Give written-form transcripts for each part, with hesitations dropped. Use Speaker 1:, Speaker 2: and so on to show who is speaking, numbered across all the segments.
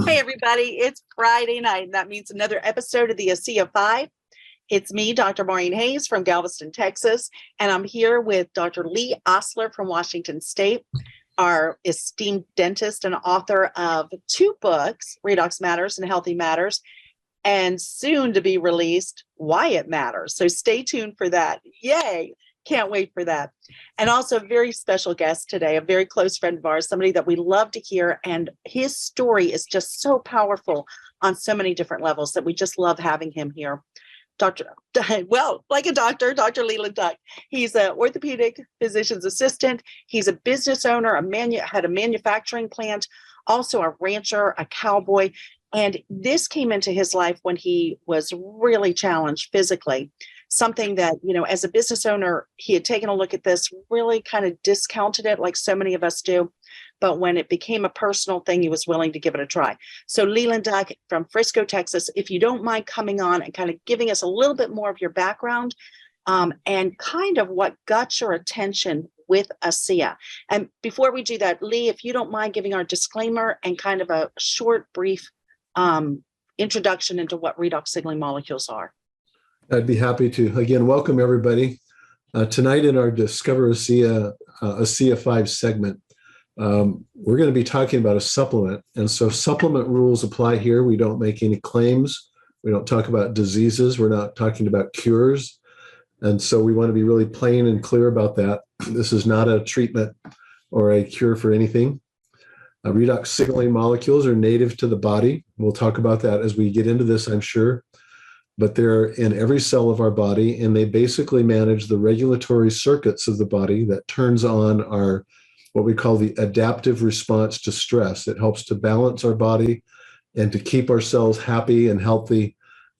Speaker 1: Hey, everybody, it's Friday night, and that means another episode of the Asea 5. It's me, Dr. Maureen Hayes from Galveston, Texas, and I'm here with Dr. Lee Osler from Washington State, our esteemed dentist and author of 2 books, Redox Matters and Healthy Matters, and soon to be released, Why It Matters. So stay tuned for that. Yay! Can't wait for that. And also a very special guest today, a very close friend of ours, somebody that we love to hear. And his story is just so powerful on so many different levels that we just love having him here. Dr. Leland Duyck. He's an orthopedic physician's assistant. He's a business owner, had a manufacturing plant, also a rancher, a cowboy. And this came into his life when he was really challenged physically. Something that, as a business owner, he had taken a look at this, really kind of discounted it like so many of us do. But when it became a personal thing, he was willing to give it a try. So Leland Duyck from Frisco, Texas, if you don't mind coming on and kind of giving us a little bit more of your background and kind of what got your attention with Asea. And before we do that, Lee, if you don't mind giving our disclaimer and kind of a short, brief introduction into what redox signaling molecules are.
Speaker 2: I'd be happy to. Again, welcome everybody. Tonight in our Discover Asea 5 segment, we're going to be talking about a supplement. And so supplement rules apply here. We don't make any claims. We don't talk about diseases. We're not talking about cures. And so we want to be really plain and clear about that. This is not a treatment or a cure for anything. Redox signaling molecules are native to the body. We'll talk about that as we get into this, I'm sure. But they're in every cell of our body, and they basically manage the regulatory circuits of the body that turns on our, what we call the adaptive response to stress. It helps to balance our body and to keep our cells happy and healthy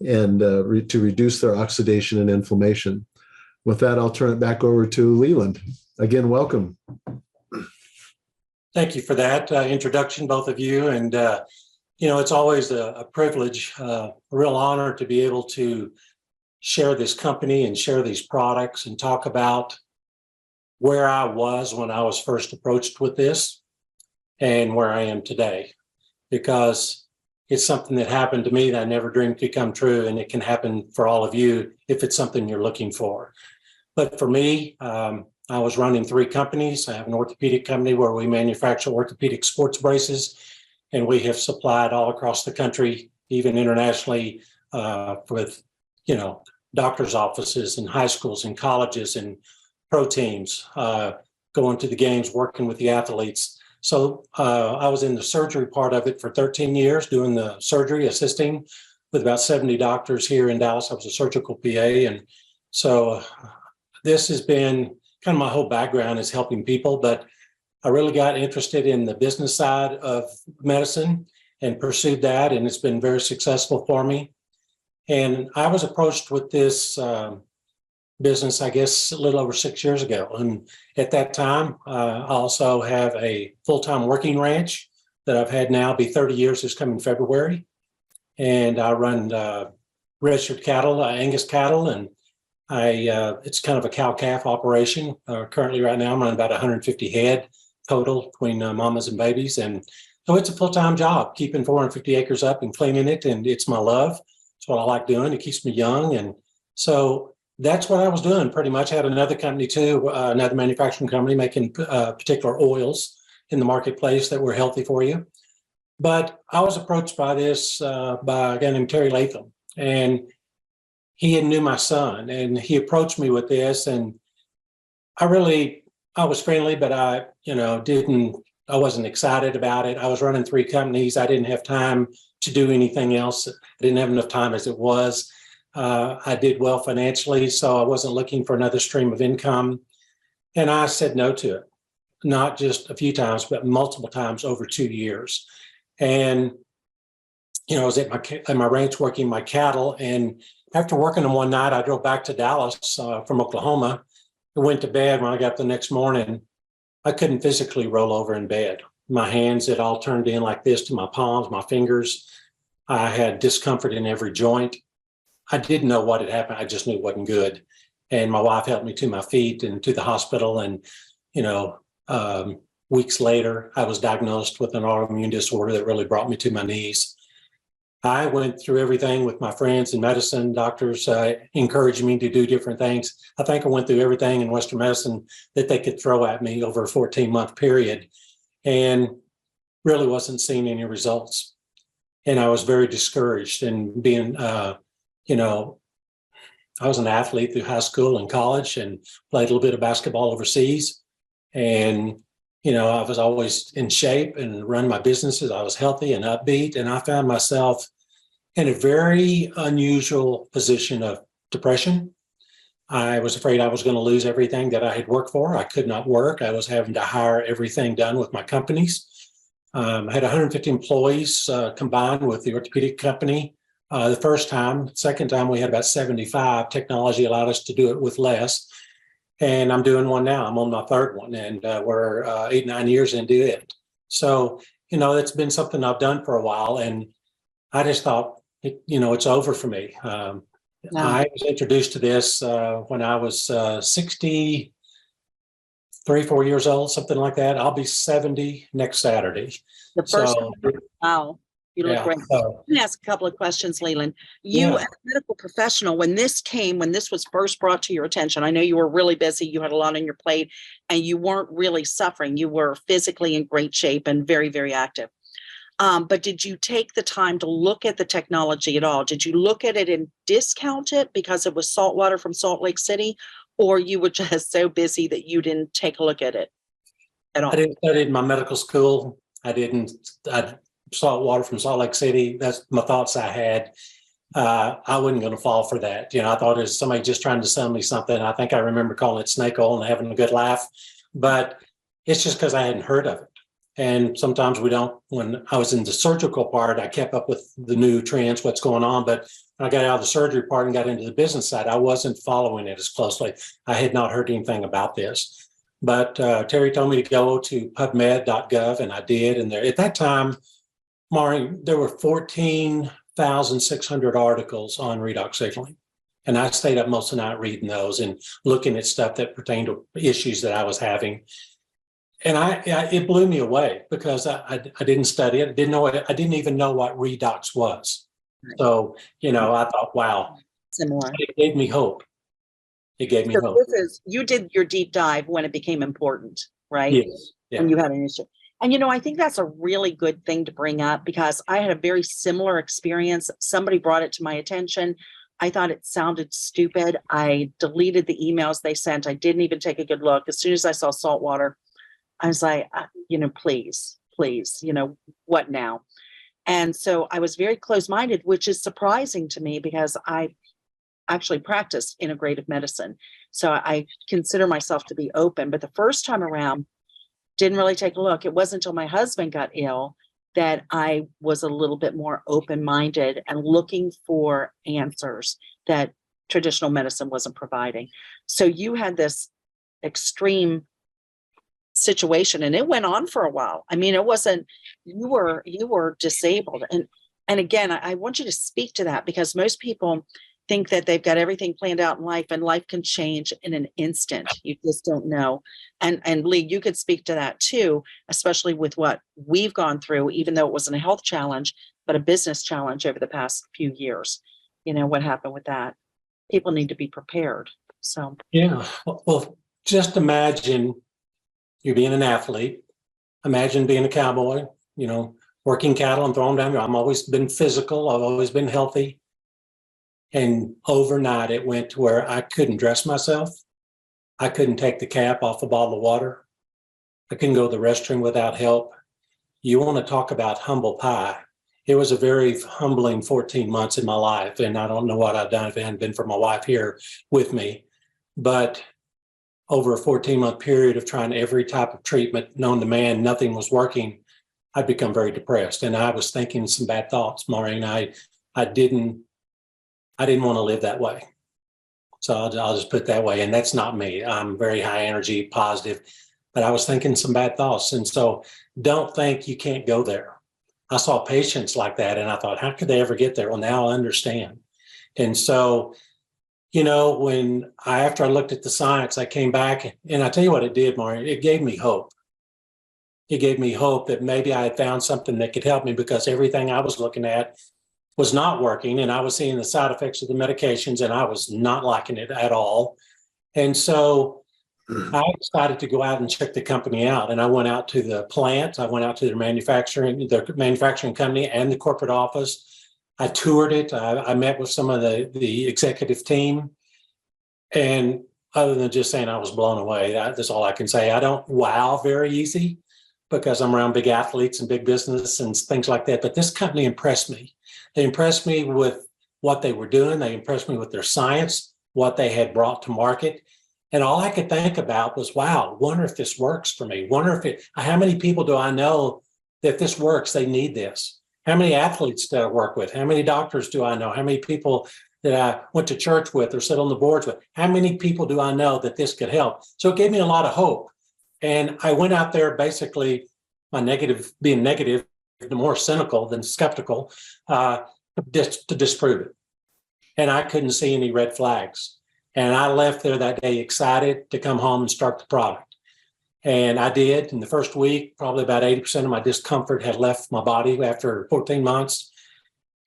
Speaker 2: and to reduce their oxidation and inflammation. With that, I'll turn it back over to Leland. Again, welcome.
Speaker 3: Thank you for that introduction, both of you. And it's always a privilege, a real honor to be able to share this company and share these products and talk about where I was when I was first approached with this and where I am today, because it's something that happened to me that I never dreamed could come true, and it can happen for all of you if it's something you're looking for. But for me, I was running 3 companies. I have an orthopedic company where we manufacture orthopedic sports braces, and we have supplied all across the country, even internationally, with, doctors' offices and high schools and colleges and pro teams, going to the games, working with the athletes. So I was in the surgery part of it for 13 years, doing the surgery, assisting with about 70 doctors here in Dallas. I was a surgical PA. And so this has been kind of my whole background is helping people, but I really got interested in the business side of medicine and pursued that, and it's been very successful for me. And I was approached with this business, I guess, a little over 6 years ago. And at that time, I also have a full-time working ranch that I've had now be 30 years this coming February. And I run registered cattle, Angus cattle, and it's kind of a cow-calf operation. Currently right now, I'm running about 150 head total between mamas and babies. And so it's a full-time job, keeping 450 acres up and cleaning it. And it's my love. It's what I like doing. It keeps me young. And so that's what I was doing pretty much. I had another company too, another manufacturing company making particular oils in the marketplace that were healthy for you. But I was approached by this by a guy named Terry Latham. And he knew my son, and he approached me with this. And I was friendly, but I wasn't excited about it. I was running 3 companies. I didn't have time to do anything else. I didn't have enough time as it was. I did well financially, so I wasn't looking for another stream of income. And I said no to it, not just a few times, but multiple times over 2 years. And, I was at my ranch working my cattle. And after working them one night, I drove back to Dallas from Oklahoma. I went to bed. When I got the next morning, I couldn't physically roll over in bed. My hands had all turned in like this to my palms, my fingers. I had discomfort in every joint. I didn't know what had happened. I just knew it wasn't good. And my wife helped me to my feet and to the hospital. And, weeks later, I was diagnosed with an autoimmune disorder that really brought me to my knees. I went through everything with my friends in medicine. Doctors encouraged me to do different things. I think I went through everything in Western medicine that they could throw at me over a 14-month period and really wasn't seeing any results. And I was very discouraged. And being, you know, I was an athlete through high school and college and played a little bit of basketball overseas. And, you know, I was always in shape and run my businesses. I was healthy and upbeat. And I found myself in a very unusual position of depression. I was afraid I was going to lose everything that I had worked for. I could not work. I was having to hire everything done with my companies. I had 150 employees combined with the orthopedic company. The first time, second time we had about 75. Technology allowed us to do it with less. And I'm doing one now. I'm on my third one, and we're 8-9 years into it. So, you know, it's been something I've done for a while, and I just thought, it's over for me. I was introduced to this when I was 63, 4 years old, something like that. I'll be 70 next Saturday.
Speaker 1: The first time. Wow. You look great.
Speaker 3: So,
Speaker 1: Let me ask a couple of questions, Leland. You, as a medical professional, when this was first brought to your attention, I know you were really busy, you had a lot on your plate, and you weren't really suffering. You were physically in great shape and very, very active. But did you take the time to look at the technology at all? Did you look at it and discount it because it was salt water from Salt Lake City, or you were just so busy that you didn't take a look at it at all?
Speaker 3: I didn't study in my medical school. I salt water from Salt Lake City. That's my thoughts I had. I wasn't going to fall for that. I thought it was somebody just trying to sell me something. I think I remember calling it snake oil and having a good laugh, but it's just because I hadn't heard of it. And sometimes we don't. When I was in the surgical part, I kept up with the new trends, what's going on. But when I got out of the surgery part and got into the business side, I wasn't following it as closely. I had not heard anything about this. But Terry told me to go to pubmed.gov, and I did. And there, at that time, Maureen, there were 14,600 articles on redox signaling. And I stayed up most of the night reading those and looking at stuff that pertained to issues that I was having. And it blew me away because I didn't study it. I didn't even know what redox was. Right. So, I thought, wow,
Speaker 1: similar.
Speaker 3: It gave me hope. It gave me hope.
Speaker 1: You did your deep dive when it became important, right?
Speaker 3: Yes. Yeah.
Speaker 1: When you had an issue. And, I think that's a really good thing to bring up because I had a very similar experience. Somebody brought it to my attention. I thought it sounded stupid. I deleted the emails they sent. I didn't even take a good look. As soon as I saw salt water, I was like, please, what now? And so I was very close-minded, which is surprising to me because I actually practiced integrative medicine. So I consider myself to be open. But the first time around, didn't really take a look. It wasn't until my husband got ill that I was a little bit more open-minded and looking for answers that traditional medicine wasn't providing. So you had this extreme situation and it went on for a while. I mean, it wasn't, you were disabled. And again, I want you to speak to that because most people think that they've got everything planned out in life and life can change in an instant. You just don't know. And Lee, you could speak to that too, especially with what we've gone through, even though it wasn't a health challenge, but a business challenge over the past few years. What happened with that? People need to be prepared. So,
Speaker 3: yeah. Well, just imagine you're being an athlete. Imagine being a cowboy, working cattle and throwing down. I've always been physical. I've always been healthy. And overnight, it went to where I couldn't dress myself. I couldn't take the cap off a bottle of water. I couldn't go to the restroom without help. You want to talk about humble pie. It was a very humbling 14 months in my life. And I don't know what I'd done if it hadn't been for my wife here with me. But over a 14-month period of trying every type of treatment known to man, nothing was working. I'd become very depressed. And I was thinking some bad thoughts, Maureen. I didn't want to live that way. So I'll just put it that way. And that's not me. I'm very high energy, positive, but I was thinking some bad thoughts. And so don't think you can't go there. I saw patients like that and I thought, how could they ever get there? Well, now I understand. And so, after I looked at the science, I came back and I tell you what it did, Maureen, it gave me hope. it gave me hope that maybe I had found something that could help me, because everything I was looking at was not working, and I was seeing the side effects of the medications, and I was not liking it at all. And so I decided to go out and check the company out. And I went out to the plant. I went out to their manufacturing company and the corporate office. I toured it. I met with some of the executive team. And other than just saying I was blown away, that's all I can say. I don't wow very easy because I'm around big athletes and big business and things like that. But this company impressed me. They impressed me with what they were doing. They impressed me with their science, what they had brought to market. And all I could think about was, wow, wonder if this works for me. How many people do I know that this works? They need this. How many athletes do I work with? How many doctors do I know? How many people that I went to church with or sit on the boards with? How many people do I know that this could help? So it gave me a lot of hope. And I went out there basically, being negative, more cynical than skeptical, to disprove it. And I couldn't see any red flags. And I left there that day excited to come home and start the product. And I did. In the first week, probably about 80% of my discomfort had left my body after 14 months.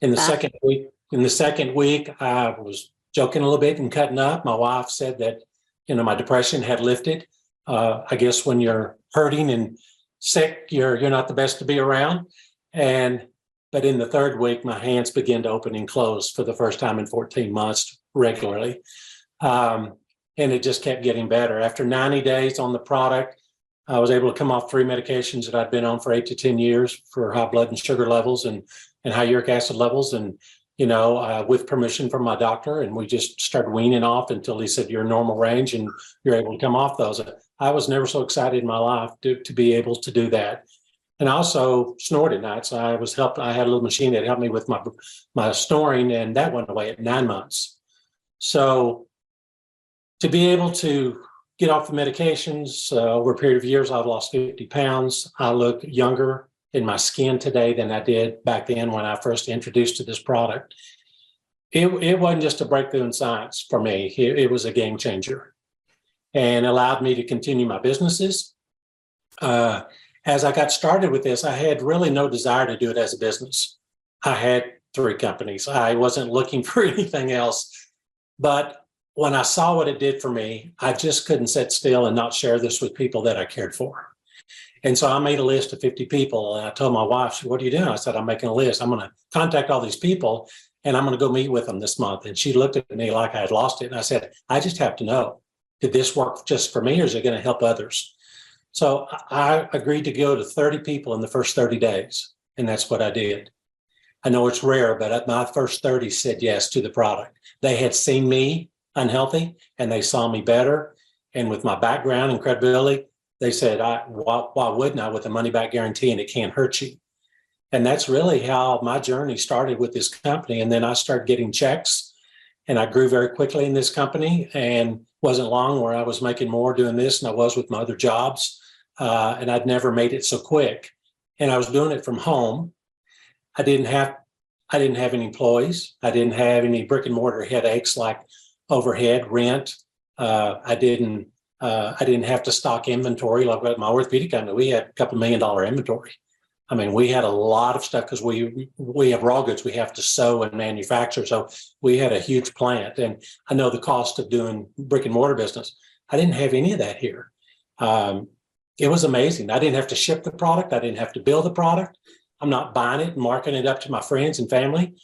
Speaker 3: In the second week, I was joking a little bit and cutting up. My wife said that, my depression had lifted. I guess when you're hurting and sick, you're not the best to be around. But in the third week, my hands began to open and close for the first time in 14 months regularly. And it just kept getting better. After 90 days on the product, I was able to come off 3 medications that I'd been on for 8 to 10 years for high blood and sugar levels and high uric acid levels. And, with permission from my doctor, and we just started weaning off until he said, you're normal range and you're able to come off those. I was never so excited in my life to be able to do that. And I also snored at night. So I had a little machine that helped me with my snoring, and that went away at 9 months. So to be able to get off the medications over a period of years, I've lost 50 pounds. I look younger in my skin today than I did back then when I first introduced to this product. It wasn't just a breakthrough in science for me. It was a game changer and allowed me to continue my businesses. As I got started with this, I had really no desire to do it as a business. I had 3 companies. I wasn't looking for anything else. But when I saw what it did for me, I just couldn't sit still and not share this with people that I cared for. And so I made a list of 50 people, and I told my wife, she said, what are you doing? I said, I'm making a list. I'm going to contact all these people, and I'm going to go meet with them this month. And she looked at me like I had lost it. And I said, I just have to know, did this work just for me, or is it going to help others? So I agreed to go to 30 people in the first 30 days, and that's what I did. I know it's rare, but my first 30 said yes to the product. They had seen me unhealthy, and they saw me better. And with my background and credibility, they said, why wouldn't I, with a money-back guarantee, and it can't hurt you? And that's really how my journey started with this company. And then I started getting checks, and I grew very quickly in this company, and wasn't long where I was making more doing this than I was with my other jobs. And I'd never made it so quick. And I was doing it from home. I didn't have any employees. I didn't have any brick and mortar headaches like overhead, rent. I didn't have to stock inventory like at my orthopedic company. We had a couple $1 million inventory. I mean, we had a lot of stuff because we have raw goods we have to sew and manufacture. So we had a huge plant, and I know the cost of doing brick and mortar business. I didn't have any of that here. It was amazing. I didn't have to ship the product. I didn't have to build the product. I'm not buying it and marketing it up to my friends and family.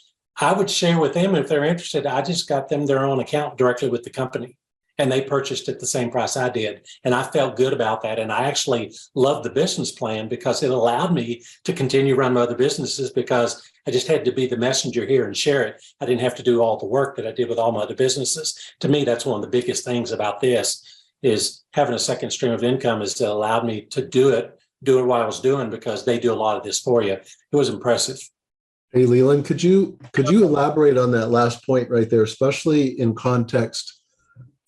Speaker 3: I would share with them if they're interested. I just got them their own account directly with the company, and they purchased at the same price I did. And I felt good about that. And I actually loved the business plan because it allowed me to continue running my other businesses, because I just had to be the messenger here and share it. I didn't have to do all the work that I did with all my other businesses. To me, that's one of the biggest things about this, is having a second stream of income has allowed me to do it while I was doing, because they do a lot of this for you. It was impressive.
Speaker 2: Hey, Leland, could you elaborate on that last point right there, especially in context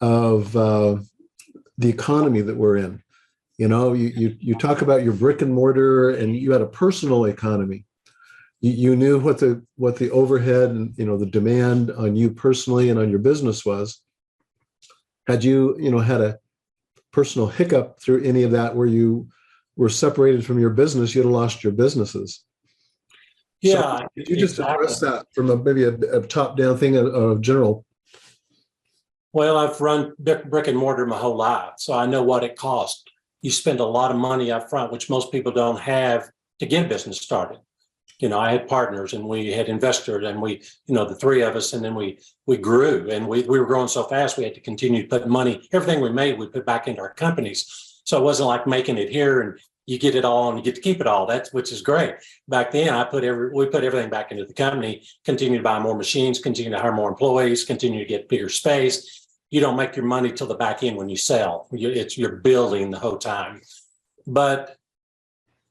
Speaker 2: of the economy that we're in? You talk about your brick and mortar, and you had a personal economy. You knew what the overhead and the demand on you personally and on your business was. Had you had a personal hiccup through any of that where you were separated from your business, you'd have lost your businesses.
Speaker 3: Yeah,
Speaker 2: So could you just
Speaker 3: exactly.
Speaker 2: address that from maybe a top-down thing, a general?
Speaker 3: Well, I've run brick and mortar my whole life, so I know what it costs. You spend a lot of money up front, which most people don't have to get a business started. I had partners and we had investors and the three of us, and then we grew, and we were growing so fast we had to continue to put money. Everything we made, we put back into our companies. So it wasn't like making it here and you get it all and you get to keep it all. Which is great. Back then, we put everything back into the company, continue to buy more machines, continue to hire more employees, continue to get bigger space. You don't make your money till the back end when you sell. You're building the whole time. But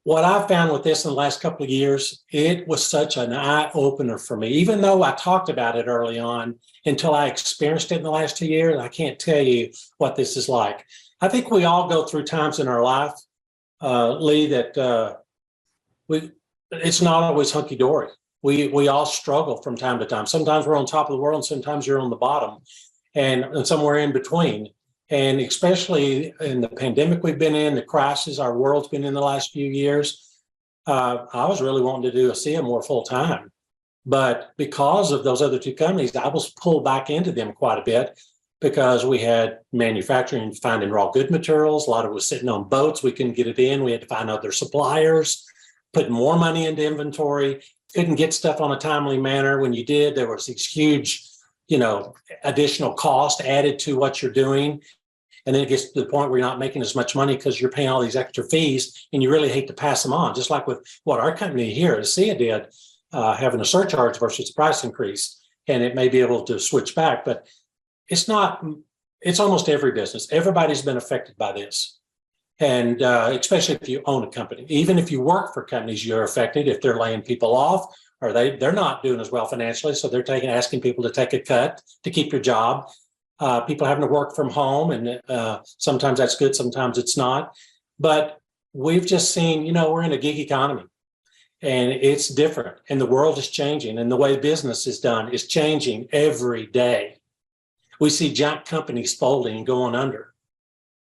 Speaker 3: what I found with this in the last couple of years, it was such an eye opener for me. Even though I talked about it early on, until I experienced it in the last 2 years, I can't tell you what this is like. I think we all go through times in our life, Lee, that it's not always hunky dory. We all struggle from time to time. Sometimes we're on top of the world, and sometimes you're on the bottom, and somewhere in between. And especially in the pandemic we've been in, the crisis our world's been in the last few years, I was really wanting to do Asea more full time. But because of those other two companies, I was pulled back into them quite a bit because we had manufacturing, finding raw good materials. A lot of it was sitting on boats. We couldn't get it in. We had to find other suppliers, put more money into inventory, couldn't get stuff on a timely manner. When you did, there was these huge additional cost added to what you're doing. And then it gets to the point where you're not making as much money because you're paying all these extra fees and you really hate to pass them on. Just like with what our company here at Asea did, having a surcharge versus a price increase. And it may be able to switch back, but it's almost every business. Everybody's been affected by this. And especially if you own a company. Even if you work for companies, you're affected if they're laying people off, or they're not doing as well financially, so they're asking people to take a cut to keep your job. People having to work from home, and sometimes that's good, sometimes it's not. But we've just seen, we're in a gig economy, and it's different, and the world is changing, and the way business is done is changing every day. We see giant companies folding and going under.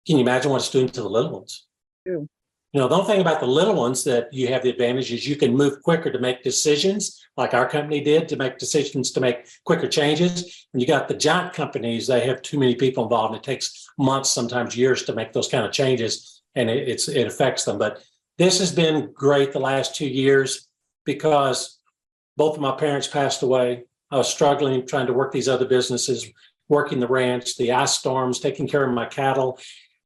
Speaker 3: Can you imagine what it's doing to the little ones?
Speaker 1: True.
Speaker 3: The only thing about the little ones that you have the advantage is you can move quicker to make decisions, like our company did, to make decisions, to make quicker changes. When you got the giant companies, they have too many people involved, and it takes months, sometimes years, to make those kind of changes, and it affects them. But this has been great the last 2 years because both of my parents passed away. I was struggling, trying to work these other businesses, working the ranch, the ice storms, taking care of my cattle.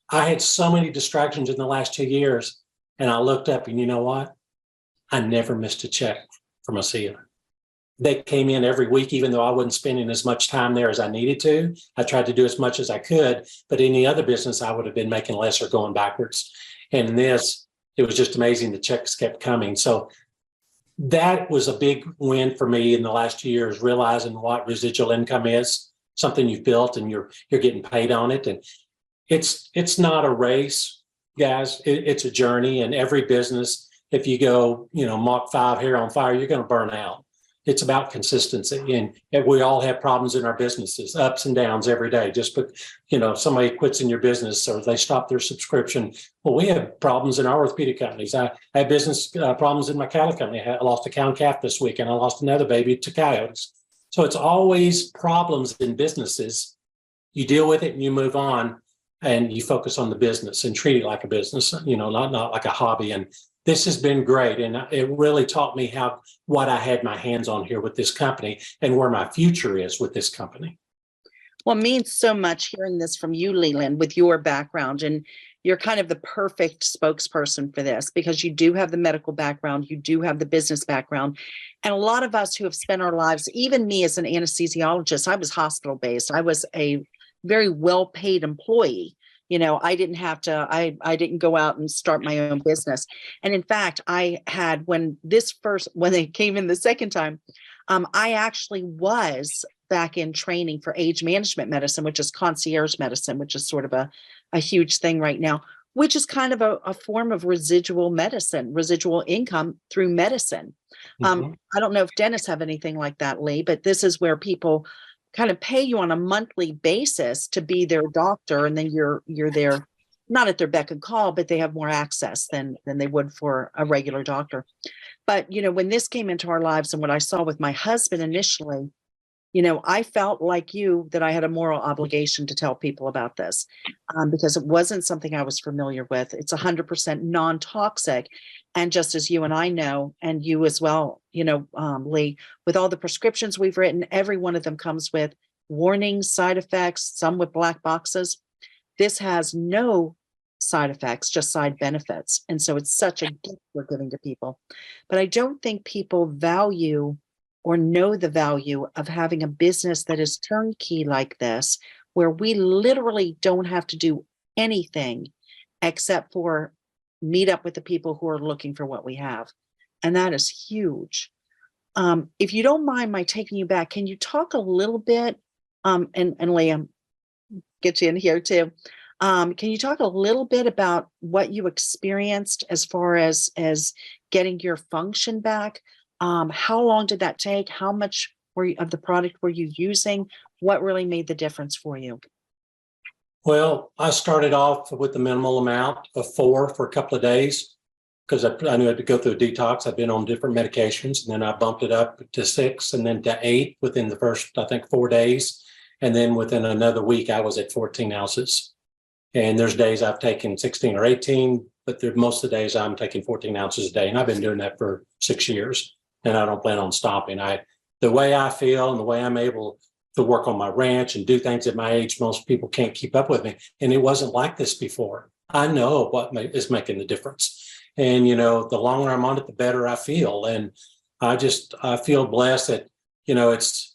Speaker 3: I had so many distractions in the last 2 years, and I looked up, and you know what? I never missed a check from Asea. They came in every week, even though I wasn't spending as much time there as I needed to. I tried to do as much as I could, but any other business, I would have been making less or going backwards. And in this, it was just amazing. The checks kept coming. So that was a big win for me in the last 2 years, realizing what residual income is, something you've built and you're getting paid on it. And it's not a race, guys. It's a journey. And every business, if you go, Mach 5 hair on fire, you're going to burn out. It's about consistency. And we all have problems in our businesses, ups and downs every day. Just somebody quits in your business or they stop their subscription. Well, we have problems in our orthopedic companies. I had business problems in my cattle company. I lost a cow and calf this week, and I lost another baby to coyotes. So it's always problems in businesses. You deal with it and you move on. And you focus on the business and treat it like a business, not like a hobby. And this has been great. And it really taught me what I had my hands on here with this company and where my future is with this company.
Speaker 1: Well, it means so much hearing this from you, Leland, with your background. And you're kind of the perfect spokesperson for this because you do have the medical background, you do have the business background. And a lot of us who have spent our lives, even me as an anesthesiologist, I was hospital-based. I was a very well-paid employee. I didn't have to, I didn't go out and start my own business. And in fact, I had, when they came in the second time, I actually was back in training for age management medicine, which is concierge medicine, which is sort of a huge thing right now, which is kind of a form of residual medicine, residual income through medicine. I don't know if dentists have anything like that, Lee, but this is where people kind of pay you on a monthly basis to be their doctor, and then you're their not at their beck and call, but they have more access than they would for a regular doctor. But, when this came into our lives and what I saw with my husband initially, I felt like you that I had a moral obligation to tell people about this because it wasn't something I was familiar with. It's 100% non-toxic. And just as you and I know, and you as well, Lee, with all the prescriptions we've written, every one of them comes with warnings, side effects, some with black boxes. This has no side effects, just side benefits. And so it's such a gift we're giving to people. But I don't think people value or know the value of having a business that is turnkey like this, where we literally don't have to do anything except for meet up with the people who are looking for what we have. And that is huge. If you don't mind my taking you back, can you talk a little bit, and Liam, get you in here too. Can you talk a little bit about what you experienced as far as getting your function back? How long did that take? How much of the product were you using? What really made the difference for you?
Speaker 3: Well, I started off with the minimal amount of 4 for a couple of days because I knew I had to go through a detox. I've been on different medications, and then I bumped it up to 6 and then to 8 within the first, I think, 4 days. And then within another week, I was at 14 ounces. And there's days I've taken 16 or 18, but most of the days I'm taking 14 ounces a day. And I've been doing that for 6 years, and I don't plan on stopping. The way I feel and the way I'm able to work on my ranch and do things at my age, most people can't keep up with me. And it wasn't like this before. I know what is making the difference. And, the longer I'm on it, the better I feel. And I feel blessed that, it's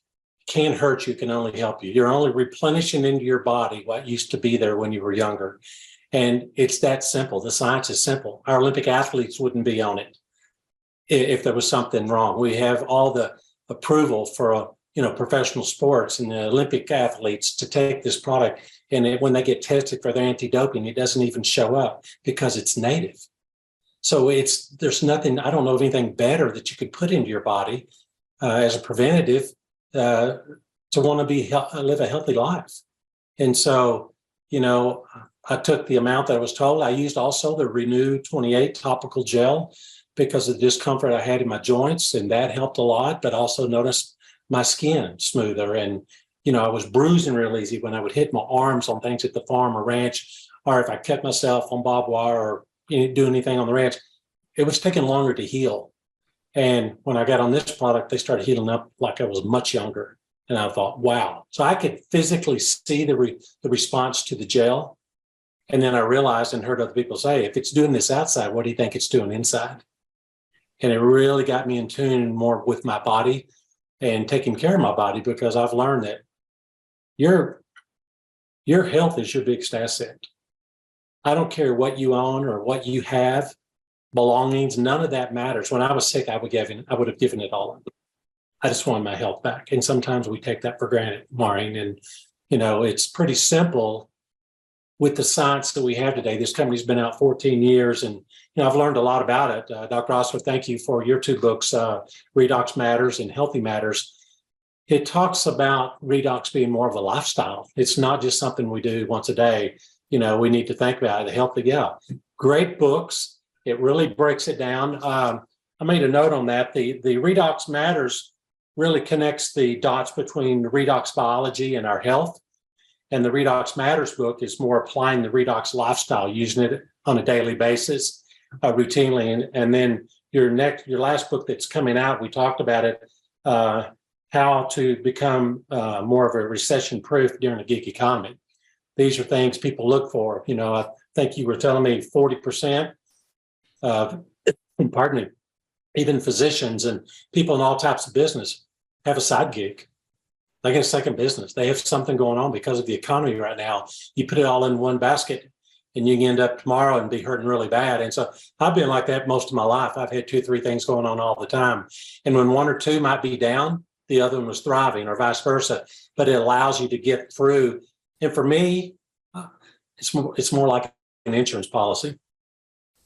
Speaker 3: can't hurt you, can only help you. You're only replenishing into your body what used to be there when you were younger. And it's that simple. The science is simple. Our Olympic athletes wouldn't be on it if there was something wrong. We have all the approval for professional sports and the Olympic athletes to take this product. And when they get tested for their anti-doping, it doesn't even show up because it's native. So there's nothing, I don't know of anything better that you could put into your body as a preventative to want to live a healthy life. And so, I took the amount that I was told. I used also the Renew 28 topical gel because of the discomfort I had in my joints, and that helped a lot, but also noticed my skin smoother. And, I was bruising real easy when I would hit my arms on things at the farm or ranch, or if I cut myself on barbed wire or do anything on the ranch, it was taking longer to heal. And when I got on this product, they started healing up like I was much younger. And I thought, wow. So I could physically see the response to the gel. And then I realized and heard other people say, if it's doing this outside, what do you think it's doing inside? And it really got me in tune more with my body and taking care of my body, because I've learned that your health is your biggest asset. I don't care what you own or what you have, belongings, none of that matters. When I was sick, I would have given it all up. I just wanted my health back. And sometimes we take that for granted, Maureen. And, it's pretty simple with the science that we have today. This company's been out 14 years, and, I've learned a lot about it. Dr. Osler, thank you for your 2 books, Redox Matters and Healthy Matters. It talks about Redox being more of a lifestyle. It's not just something we do once a day. We need to think about it. Healthy, yeah. Great books. It really breaks it down. I made a note on that. The Redox Matters really connects the dots between the redox biology and our health. And the Redox Matters book is more applying the redox lifestyle, using it on a daily basis, routinely. And then your last book that's coming out, we talked about it, how to become more of a recession-proof during a gig economy. These are things people look for. I think you were telling me 40%, pardon me, even physicians and people in all types of business have a side gig. They get a second business. They have something going on because of the economy right now. You put it all in one basket and you can end up tomorrow and be hurting really bad. And so I've been like that most of my life. I've had 2 or 3 things going on all the time. And when 1 or 2 might be down, the other one was thriving, or vice versa. But it allows you to get through. And for me, it's more like an insurance policy,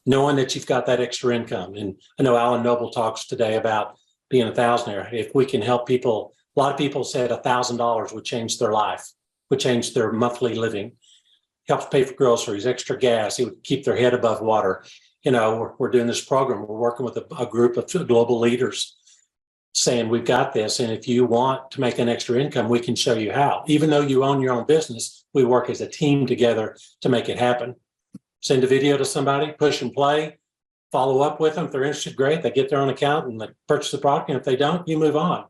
Speaker 3: knowing that you've got that extra income. And I know Alan Noble talks today about being a thousandaire. If we can help people, a lot of people said $1,000 would change their life, would change their monthly living. helps pay for groceries, extra gas. It would keep their head above water. We're doing this program. We're working with a group of global leaders saying, we've got this. And if you want to make an extra income, we can show you how. Even though you own your own business, we work as a team together to make it happen. Send a video to somebody, push and play, follow up with them. If they're interested, great. They get their own account and they purchase the product. And if they don't, you move on.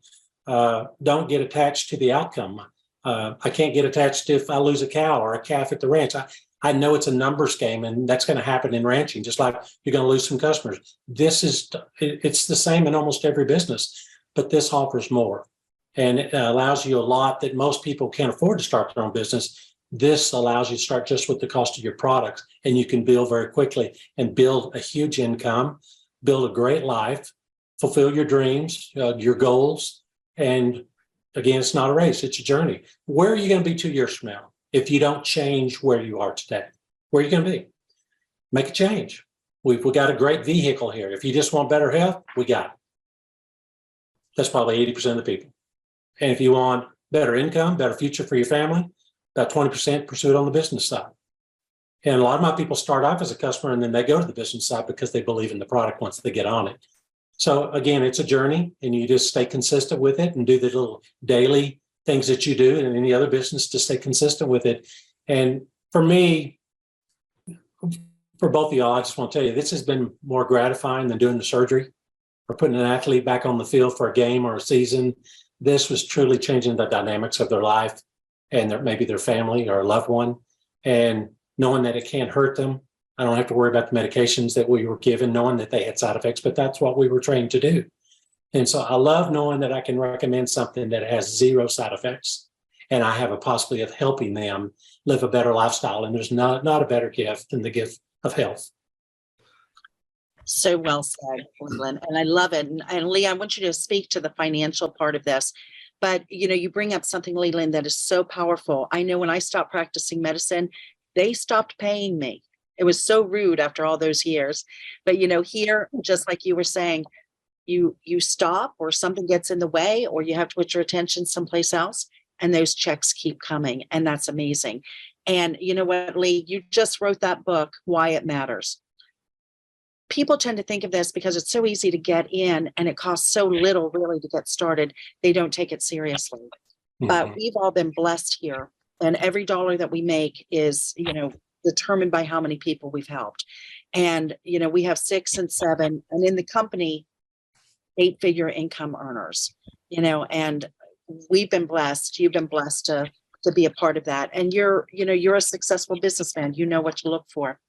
Speaker 3: Don't get attached to the outcome. I can't get attached if I lose a cow or a calf at the ranch. I know it's a numbers game, and that's going to happen in ranching, just like you're going to lose some customers. It's the same in almost every business, but this offers more. And it allows you a lot that most people can't afford to start their own business. This allows you to start just with the cost of your products, and you can build very quickly and build a huge income, build a great life, fulfill your dreams, your goals. And again, it's not a race, it's a journey. Where are you going to be 2 years from now if you don't change where you are today? Where are you going to be? Make a change. We've got a great vehicle here. If you just want better health, we got it. That's probably 80% of the people. And if you want better income, better future for your family, about 20% pursue it on the business side. And a lot of my people start off as a customer and then they go to the business side because they believe in the product once they get on it. So again, it's a journey, and you just stay consistent with it and do the little daily things that you do in any other business to stay consistent with it. And for me, for both of y'all, I just want to tell you, this has been more gratifying than doing the surgery or putting an athlete back on the field for a game or a season. This was truly changing the dynamics of their life and maybe their family or a loved one, and knowing that it can't hurt them. I don't have to worry about the medications that we were given, knowing that they had side effects, but that's what we were trained to do. And so I love knowing that I can recommend something that has zero side effects, and I have a possibility of helping them live a better lifestyle. And there's not a better gift than the gift of health.
Speaker 1: So well said, Leland. And I love it. And Lee, I want you to speak to the financial part of this. But, you bring up something, Leland, that is so powerful. I know when I stopped practicing medicine, they stopped paying me. It was so rude after all those years. But, here, just like you were saying, you stop or something gets in the way or you have to put your attention someplace else, and those checks keep coming. And that's amazing. And you know what, Lee, you just wrote that book, Why It Matters. People tend to think of this because it's so easy to get in and it costs so little really to get started. They don't take it seriously. Mm-hmm. But we've all been blessed here. And every dollar that we make is, determined by how many people we've helped. And, we have 6 and 7, and in the company, 8-figure income earners, and we've been blessed. You've been blessed to be a part of that. And you're a successful businessman. You know what to look for.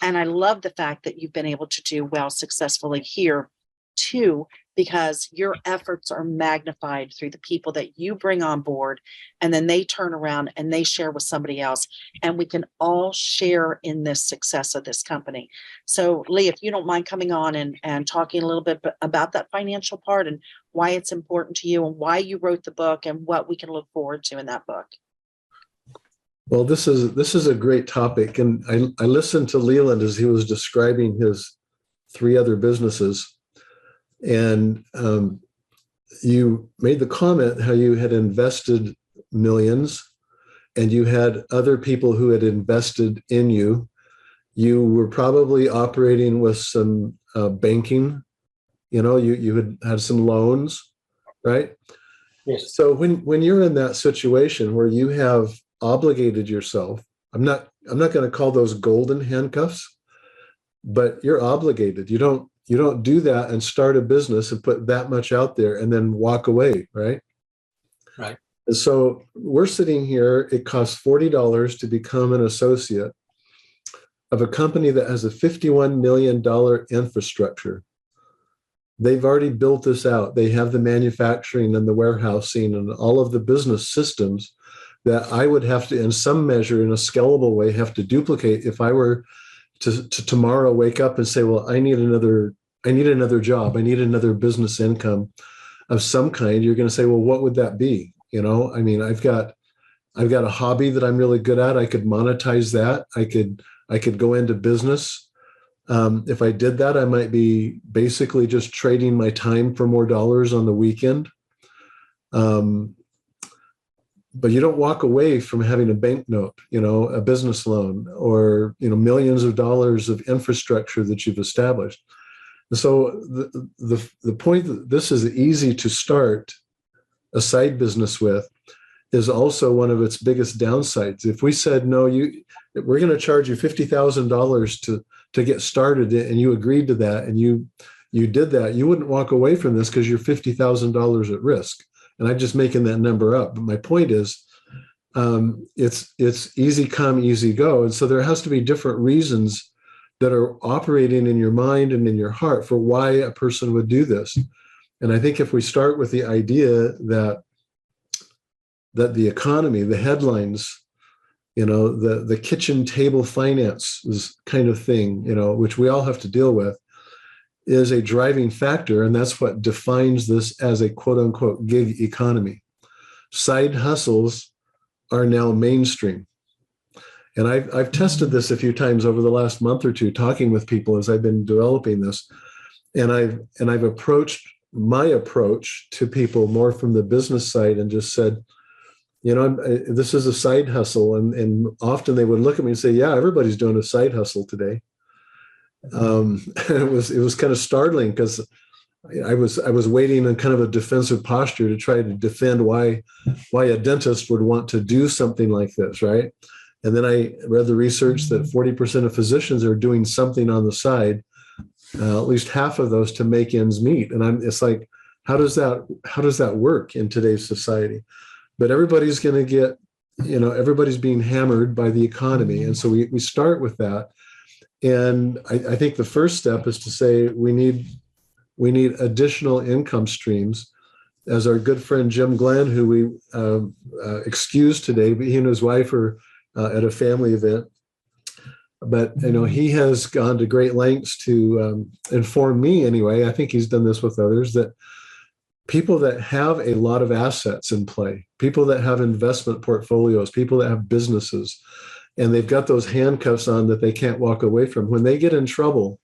Speaker 1: And I love the fact that you've been able to do well successfully here too, because your efforts are magnified through the people that you bring on board, and then they turn around and they share with somebody else, and we can all share in this success of this company. So Lee, if you don't mind coming on and talking a little bit about that financial part and why it's important to you and why you wrote the book and what we can look forward to in that book.
Speaker 2: Well, this is a great topic. And I listened to Leland as he was describing his 3 other businesses. And you made the comment how you had invested millions and you had other people who had invested in you. You were probably operating with some banking, you had some loans, right?
Speaker 3: Yes.
Speaker 2: So when you're in that situation where you have obligated yourself, I'm not going to call those golden handcuffs, but you're obligated. You don't do that and start a business and put that much out there and then walk away, right?
Speaker 3: Right.
Speaker 2: And so we're sitting here, it costs $40 to become an associate of a company that has a $51 million infrastructure. They've already built this out. They have the manufacturing and the warehousing and all of the business systems that I would have to, in some measure, in a scalable way, have to duplicate if I were to tomorrow wake up and say, well, I need another job. I need another business income of some kind. You're going to say, well, what would that be? I've got a hobby that I'm really good at. I could monetize that. I could go into business. If I did that, I might be basically just trading my time for more dollars on the weekend. but you don't walk away from having a banknote, a business loan, or millions of dollars of infrastructure that you've established. And so the point that this is easy to start a side business with is also one of its biggest downsides. If we said, no, we're going to charge you $50,000 to get started, and you agreed to that, and you did that, you wouldn't walk away from this because you're $50,000 at risk. And I'm just making that number up. But my point is, it's easy come, easy go. And so there has to be different reasons that are operating in your mind and in your heart for why a person would do this. And I think if we start with the idea that the economy, the headlines, the kitchen table finances kind of thing, which we all have to deal with, is a driving factor. And that's what defines this as a quote unquote gig economy. Side hustles are now mainstream. And I've tested this a few times over the last month or two, talking with people as I've been developing this. And I've approached my approach to people more from the business side and just said, this is a side hustle. And often they would look at me and say, yeah, everybody's doing a side hustle today. And it was kind of startling because I was waiting in kind of a defensive posture to try to defend why a dentist would want to do something like this, right? And then I read the research that 40% of physicians are doing something on the side, at least half of those to make ends meet. And it's like, how does that work in today's society? But everybody's going to get, everybody's being hammered by the economy. And so we start with that. And I think the first step is to say we need additional income streams. As our good friend Jim Glenn, who we excused today, but he and his wife are at a family event. But he has gone to great lengths to inform me anyway. I think he's done this with others, that people that have a lot of assets in play, people that have investment portfolios, people that have businesses, and they've got those handcuffs on that they can't walk away from. When they get in trouble,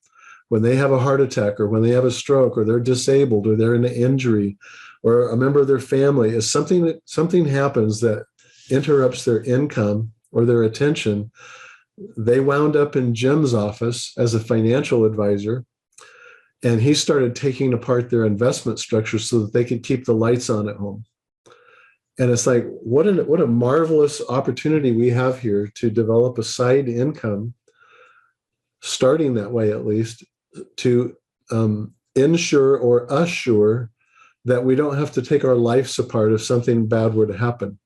Speaker 2: when they have a heart attack, or when they have a stroke, or they're disabled, or they're in an injury, or a member of their family, is something happens that interrupts their income or their attention, they wound up in Jim's office as a financial advisor, and he started taking apart their investment structure so that they could keep the lights on at home. And it's like, what a marvelous opportunity we have here to develop a side income, starting that way at least, to ensure or assure that we don't have to take our lives apart if something bad were to happen.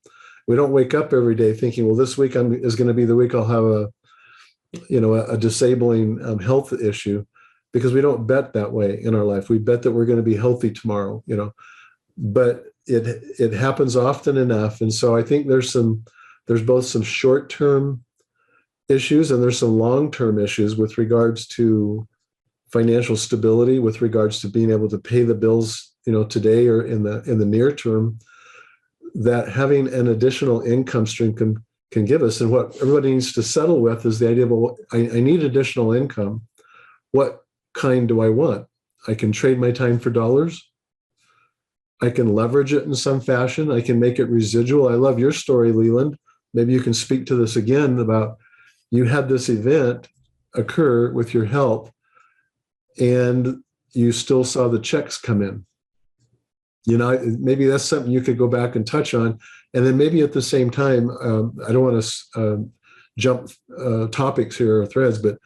Speaker 2: We don't wake up every day thinking, well, this week is going to be the week I'll have a disabling health issue, because we don't bet that way in our life. We bet that we're going to be healthy tomorrow, but it happens often enough. And so I think there's both some short-term issues and there's some long-term issues with regards to financial stability, with regards to being able to pay the bills, today or in the near term, that having an additional income stream can give us. And what everybody needs to settle with is the idea of, well, I need additional income. What kind do I want? I can trade my time for dollars. I can leverage it in some fashion. I can make it residual. I love your story, Leland. Maybe you can speak to this again about, you had this event occur with your health and you still saw the checks come in. Maybe that's something you could go back and touch on. And then maybe at the same time, I don't want to jump topics here or threads, but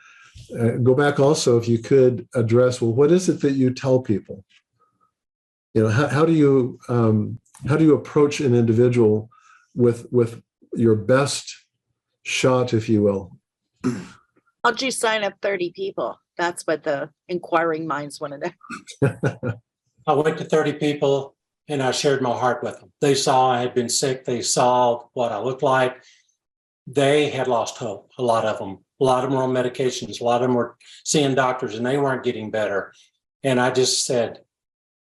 Speaker 2: go back also, if you could address, well, what is it that you tell people? How do you approach an individual with your best shot, if you will?
Speaker 1: How'd you sign up 30 people? That's what the inquiring minds want to know.
Speaker 3: I went to 30 people and I shared my heart with them. They saw I had been sick. They saw what I looked like. They had lost hope, a lot of them. A lot of them were on medications. A lot of them were seeing doctors and they weren't getting better. And I just said,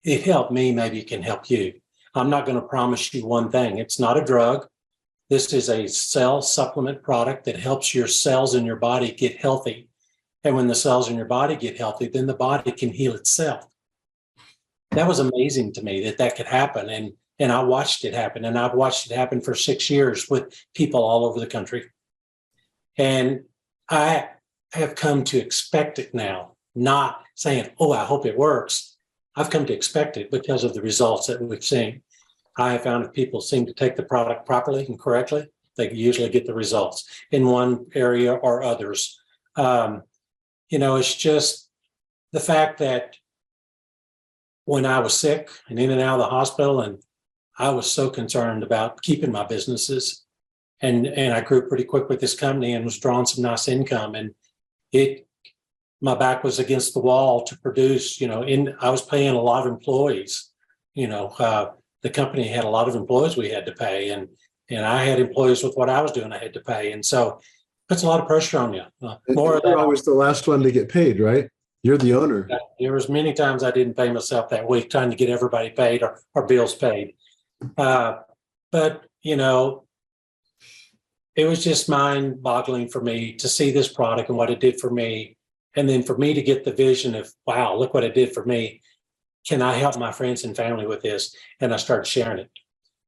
Speaker 3: it helped me, maybe it can help you. I'm not going to promise you one thing. It's not a drug. This is a cell supplement product that helps your cells in your body get healthy. And when the cells in your body get healthy, then the body can heal itself. That was amazing to me that could happen. And And I watched it happen, and I've watched it happen for 6 years with people all over the country. And I have come to expect it now, not saying, oh, I hope it works. I've come to expect it because of the results that we've seen. I have found if people seem to take the product properly and correctly, they usually get the results in one area or others. It's just the fact that when I was sick and in and out of the hospital, and I was so concerned about keeping my businesses, and I grew pretty quick with this company and was drawing some nice income, and my back was against the wall to produce. I was paying a lot of employees. The company had a lot of employees we had to pay, and I had employees with what I was doing I had to pay, and so it puts a lot of pressure on you. More
Speaker 2: You're always the last one to get paid, right? You're the owner.
Speaker 3: There was many times I didn't pay myself that week, trying to get everybody paid or bills paid. But it was just mind-boggling for me to see this product and what it did for me, and then for me to get the vision of, wow, look what it did for me. Can I help my friends and family with this? And I started sharing it,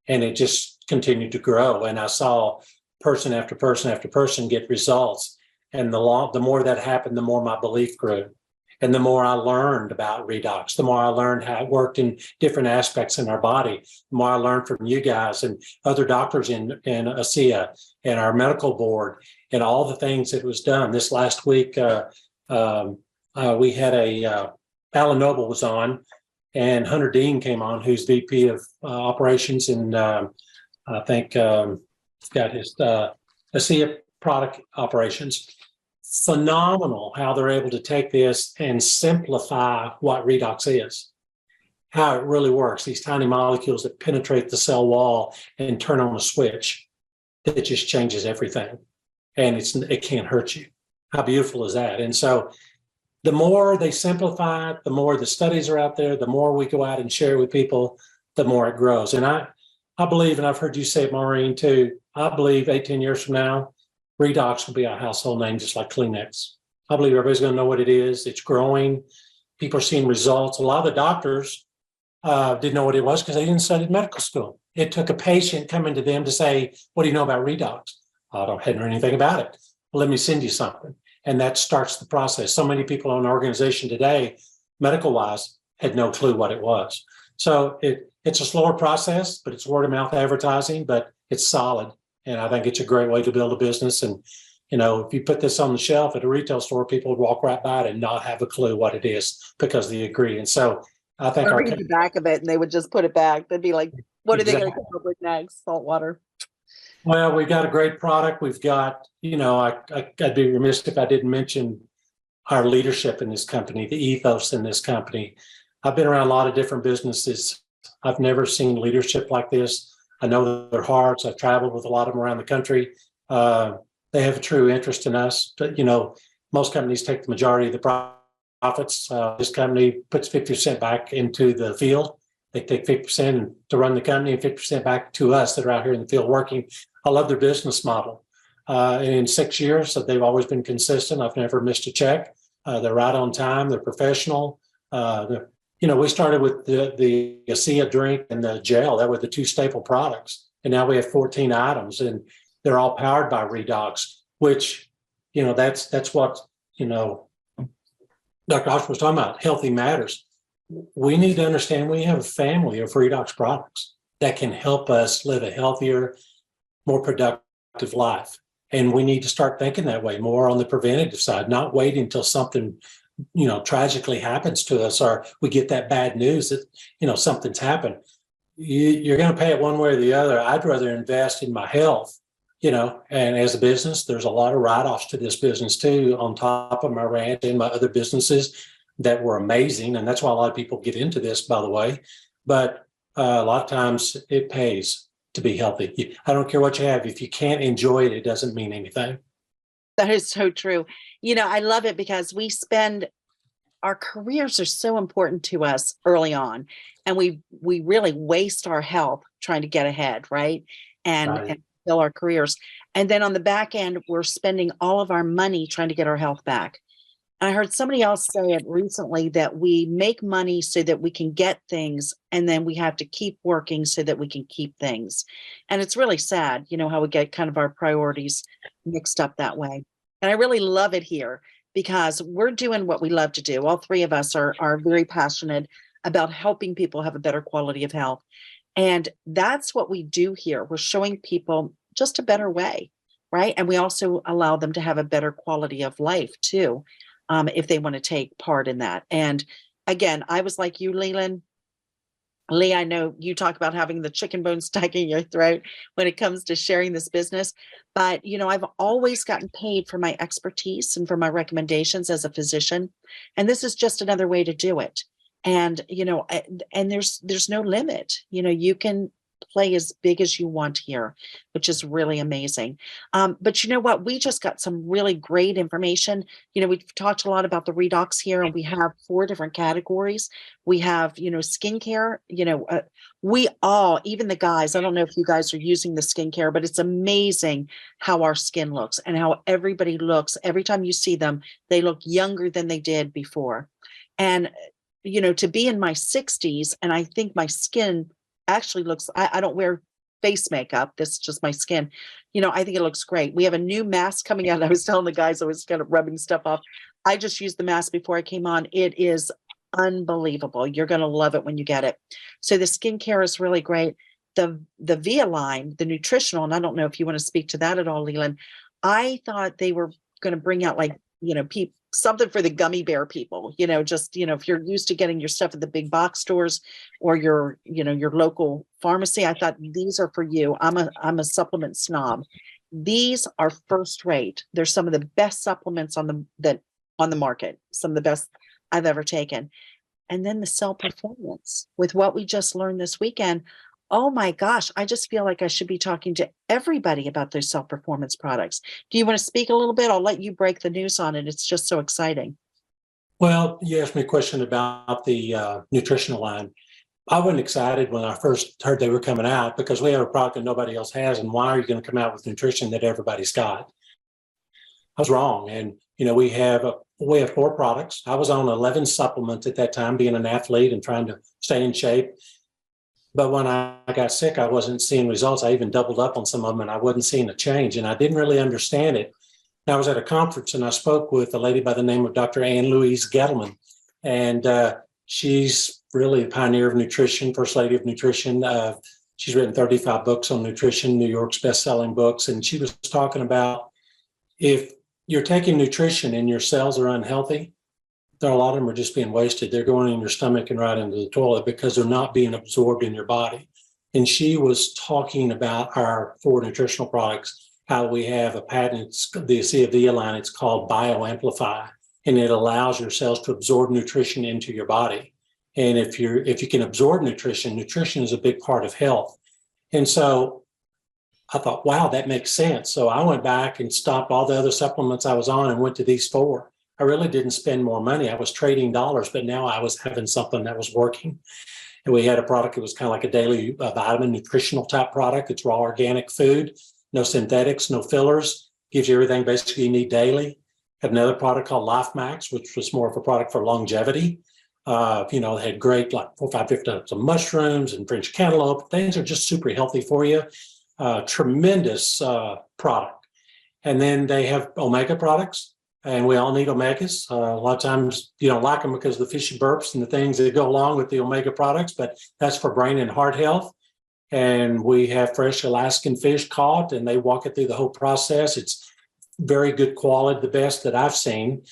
Speaker 3: and it just continued to grow. And I saw person after person after person get results. And the more that happened, the more my belief grew. And the more I learned about Redox, the more I learned how it worked in different aspects in our body, the more I learned from you guys and other doctors in Asea and our medical board and all the things that was done. This last week, we had Alan Noble was on, and Hunter Dean came on, who's VP of operations, and I think got his Asea product operations. Phenomenal how they're able to take this and simplify what Redox is, how it really works. These tiny molecules that penetrate the cell wall and turn on a switch that just changes everything, and it can't hurt you. How beautiful is that? And so the more they simplify it, the more the studies are out there, the more we go out and share with people, the more it grows. And I believe, and I've heard you say it, Maureen, too, I believe 18 years from now, Redox will be a household name just like Kleenex. I believe everybody's going to know what it is. It's growing. People are seeing results. A lot of the doctors didn't know what it was because they didn't study medical school. It took a patient coming to them to say, what do you know about Redox? I hadn't heard anything about it. Well, let me send you something. And that starts the process. So many people in our organization today, medical-wise, had no clue what it was. So it's a slower process, but it's word of mouth advertising, but it's solid. And I think it's a great way to build a business. And, if you put this on the shelf at a retail store, people would walk right by it and not have a clue what it is because they agree. And so I think
Speaker 1: I'd read the back of it and they would just put it back. They'd be like, what are they going to come up with next? Salt water.
Speaker 3: Well, we've got a great product. We've got, I'd be remiss if I didn't mention our leadership in this company, the ethos in this company. I've been around a lot of different businesses. I've never seen leadership like this. I know their hearts. I've traveled with a lot of them around the country. They have a true interest in us. But, most companies take the majority of the profits. This company puts 50% back into the field. They take 50% to run the company and 50% back to us that are out here in the field working. I love their business model. And in 6 years, so they've always been consistent. I've never missed a check. They're right on time. They're professional. We started with the Asea drink and the gel. That were the two staple products. And now we have 14 items, and they're all powered by Redox, which, that's what, Dr. Hodge was talking about, healthy matters. We need to understand we have a family of Redox products that can help us live a healthier, more productive life. And we need to start thinking that way, more on the preventative side, not waiting until something, tragically happens to us, or we get that bad news that, something's happened. You're going to pay it one way or the other. I'd rather invest in my health, and as a business, there's a lot of write-offs to this business too, on top of my ranch and my other businesses that were amazing. And that's why a lot of people get into this, by the way. But a lot of times it pays to be healthy. I don't care what you have. If you can't enjoy it, it doesn't mean anything.
Speaker 1: That is so true. I love it because our careers are so important to us early on, and we really waste our health trying to get ahead, right? And fill our careers. And then on the back end, we're spending all of our money trying to get our health back. I heard somebody else say it recently that we make money so that we can get things, and then we have to keep working so that we can keep things. And it's really sad, how we get kind of our priorities mixed up that way. And I really love it here because we're doing what we love to do. All three of us are very passionate about helping people have a better quality of health. And that's what we do here. We're showing people just a better way, right? And we also allow them to have a better quality of life too, if they want to take part in that. And again, I was like you, Leland. Lee, I know you talk about having the chicken bone stuck in your throat when it comes to sharing this business, but I've always gotten paid for my expertise and for my recommendations as a physician. And this is just another way to do it. And, and there's no limit, you can play as big as you want here, which is really amazing. But you know what? We just got some really great information. We've talked a lot about the Redox here, and we have 4 different categories. We have, skincare, we all, even the guys, I don't know if you guys are using the skincare, but it's amazing how our skin looks and how everybody looks. Every time you see them, they look younger than they did before. And, to be in my 60s, and I think my skin actually looks, I don't wear face makeup. This is just my skin. I think it looks great. We have a new mask coming out. I was telling the guys, I was kind of rubbing stuff off. I just used the mask before I came on. It is unbelievable. You're going to love it when you get it. So the skincare is really great. The Via line, the nutritional, and I don't know if you want to speak to that at all, Leland. I thought they were going to bring out something for the gummy bear people, if you're used to getting your stuff at the big box stores or your local pharmacy, I thought these are for you. I'm a supplement snob. These are first rate. They're some of the best supplements on the market, some of the best I've ever taken. And then the cell performance with what we just learned this weekend. Oh my gosh, I just feel like I should be talking to everybody about those self-performance products. Do you want to speak a little bit? I'll let you break the news on it. It's just so exciting.
Speaker 3: Well, you asked me a question about the nutritional line. I wasn't excited when I first heard they were coming out because we have a product that nobody else has. And why are you going to come out with nutrition that everybody's got? I was wrong. And, we have 4 products. I was on 11 supplements at that time, being an athlete and trying to stay in shape. But when I got sick, I wasn't seeing results. I even doubled up on some of them and I wasn't seeing a change. And I didn't really understand it. And I was at a conference and I spoke with a lady by the name of Dr. Ann Louise Gettleman. And she's really a pioneer of nutrition, first lady of nutrition. She's written 35 books on nutrition, New York's best-selling books. And she was talking about if you're taking nutrition and your cells are unhealthy, a lot of them are just being wasted. They're going in your stomach and right into the toilet because they're not being absorbed in your body. And she was talking about our 4 nutritional products, how we have a patent, it's the Asea Via line, it's called BioAmplify, and it allows your cells to absorb nutrition into your body. And if you can absorb nutrition is a big part of health. And so I thought, wow, that makes sense. So I went back and stopped all the other supplements I was on and went to these 4. I really didn't spend more money. I was trading dollars, but now I was having something that was working. And we had a product that was kind of like a daily vitamin nutritional type product. It's raw organic food, no synthetics, no fillers, gives you everything basically you need daily. Had another product called Life Max, which was more of a product for longevity. It had great, like 4 or 5 different types of mushrooms and French cantaloupe. Things are just super healthy for you. Tremendous product. And then they have omega products. And we all need omegas. A lot of times you don't like them because of the fishy burps and the things that go along with the omega products, but that's for brain and heart health. And we have fresh Alaskan fish caught and they walk it through the whole process. It's very good quality, the best that I've seen.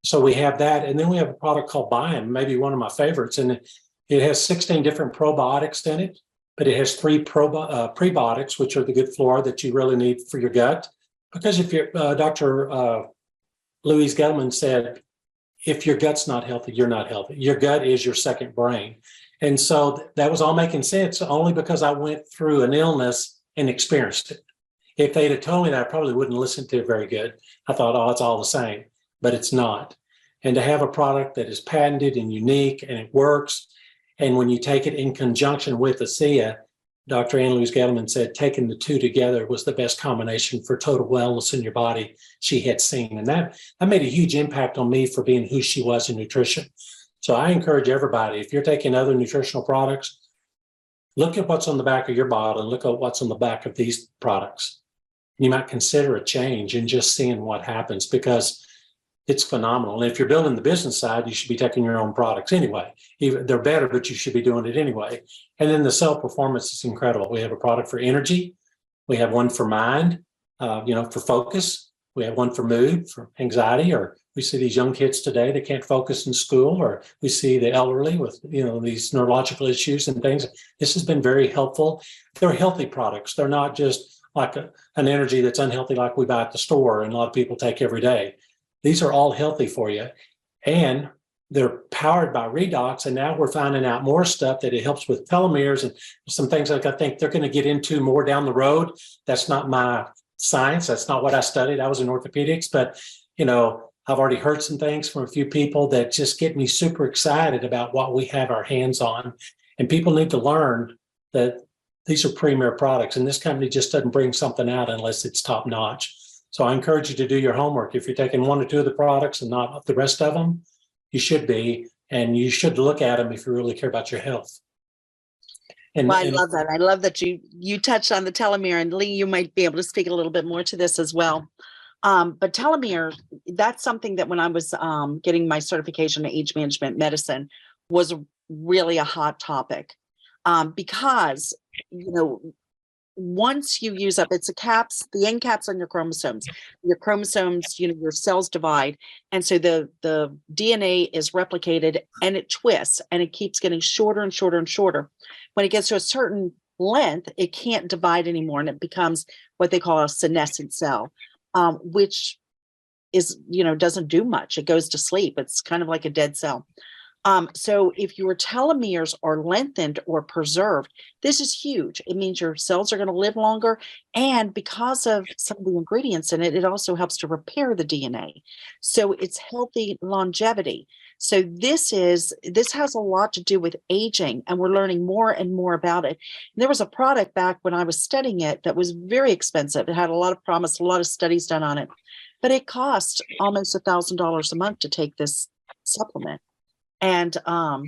Speaker 3: So we have that. And then we have a product called Biome, maybe one of my favorites. And it has 16 different probiotics in it, but it has 3 prebiotics, which are the good flora that you really need for your gut. Because if you're Dr. Louise Gettleman said, if your gut's not healthy, you're not healthy. Your gut is your second brain. And so that was all making sense only because I went through an illness and experienced it. If they'd have told me that, I probably wouldn't listen to it very good. I thought, oh, it's all the same, but it's not. And to have a product that is patented and unique and it works, and when you take it in conjunction with Asea, Dr. Ann Louise Gettleman said taking the two together was the best combination for total wellness in your body she had seen. And that made a huge impact on me for being who she was in nutrition. So I encourage everybody, if you're taking other nutritional products, look at what's on the back of your bottle and look at what's on the back of these products. You might consider a change and just seeing what happens, because it's phenomenal. And if you're building the business side, you should be taking your own products anyway. They're better, but you should be doing it anyway. And then the cell performance is incredible. We have a product for energy. We have one for mind, for focus. We have one for mood, for anxiety, or we see these young kids today that can't focus in school, or we see the elderly with, these neurological issues and things. This has been very helpful. They're healthy products. They're not just like an energy that's unhealthy like we buy at the store and a lot of people take every day. These are all healthy for you, and they're powered by Redox. And now we're finding out more stuff that it helps with telomeres and some things like I think they're going to get into more down the road. That's not my science. That's not what I studied. I was in orthopedics, but I've already heard some things from a few people that just get me super excited about what we have our hands on. And people need to learn that these are premier products, and this company just doesn't bring something out unless it's top notch. So I encourage you to do your homework. If you're taking one or two of the products and not the rest of them, you should be, and you should look at them if you really care about your health.
Speaker 1: Well, I love that. I love that you touched on the telomere, and Lee, you might be able to speak a little bit more to this as well. But telomere, that's something that when I was getting my certification in age management medicine was really a hot topic, because, once you use up, it's the end caps on your chromosomes, your cells divide. And so the DNA is replicated and it twists and it keeps getting shorter and shorter and shorter. When it gets to a certain length, it can't divide anymore. And it becomes what they call a senescent cell, which is, doesn't do much. It goes to sleep. It's kind of like a dead cell. So if your telomeres are lengthened or preserved, this is huge. It means your cells are going to live longer. And because of some of the ingredients in it, it also helps to repair the DNA. So it's healthy longevity. So this has a lot to do with aging, and we're learning more and more about it. There was a product back when I was studying it that was very expensive. It had a lot of promise, a lot of studies done on it, but it cost almost $1,000 a month to take this supplement. And I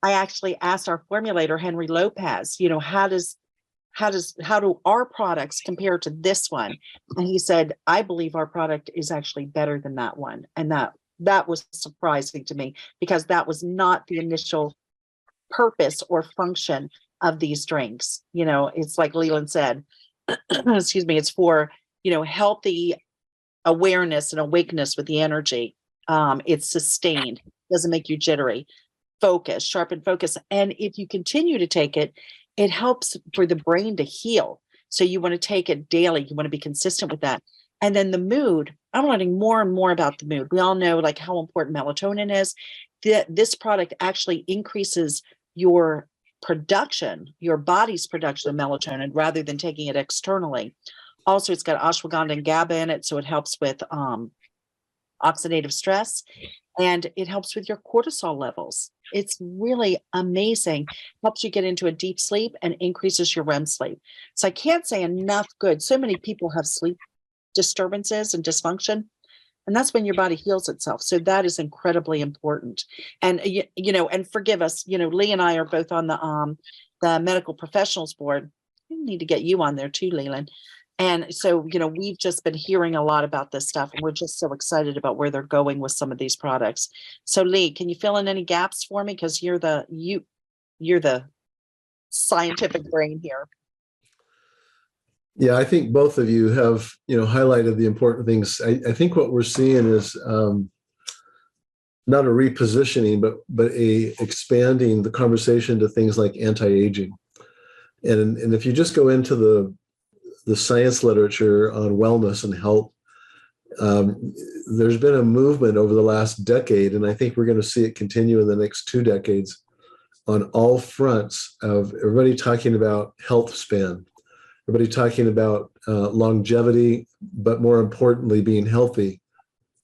Speaker 1: actually asked our formulator, Henry Lopez, how do our products compare to this one? And he said, I believe our product is actually better than that one. And that was surprising to me, because that was not the initial purpose or function of these drinks. It's like Leland said, excuse me, it's for, healthy awareness and awakeness with the energy. It's sustained. Doesn't make you jittery, sharpen focus. And if you continue to take it, it helps for the brain to heal. So you want to take it daily. You want to be consistent with that. And then the mood, I'm learning more and more about the mood. We all know how important melatonin is. This product actually increases your body's production of melatonin rather than taking it externally. Also, it's got ashwagandha and GABA in it, so it helps with oxidative stress. And it helps with your cortisol levels. It's really amazing. Helps you get into a deep sleep and increases your REM sleep. So I can't say enough good. So many people have sleep disturbances and dysfunction, and that's when your body heals itself. So that is incredibly important. And, and forgive us, Lee and I are both on the medical professionals board. We need to get you on there too, Leland. And so, we've just been hearing a lot about this stuff, and we're just so excited about where they're going with some of these products. So Lee, can you fill in any gaps for me? Because you're the scientific brain here.
Speaker 2: Yeah, I think both of you have, highlighted the important things. I think what we're seeing is not a repositioning, but a expanding the conversation to things like anti-aging. And if you just go into the science literature on wellness and health, there's been a movement over the last decade, and I think we're going to see it continue in the next 2 decades on all fronts of everybody talking about health span, everybody talking about longevity, but more importantly, being healthy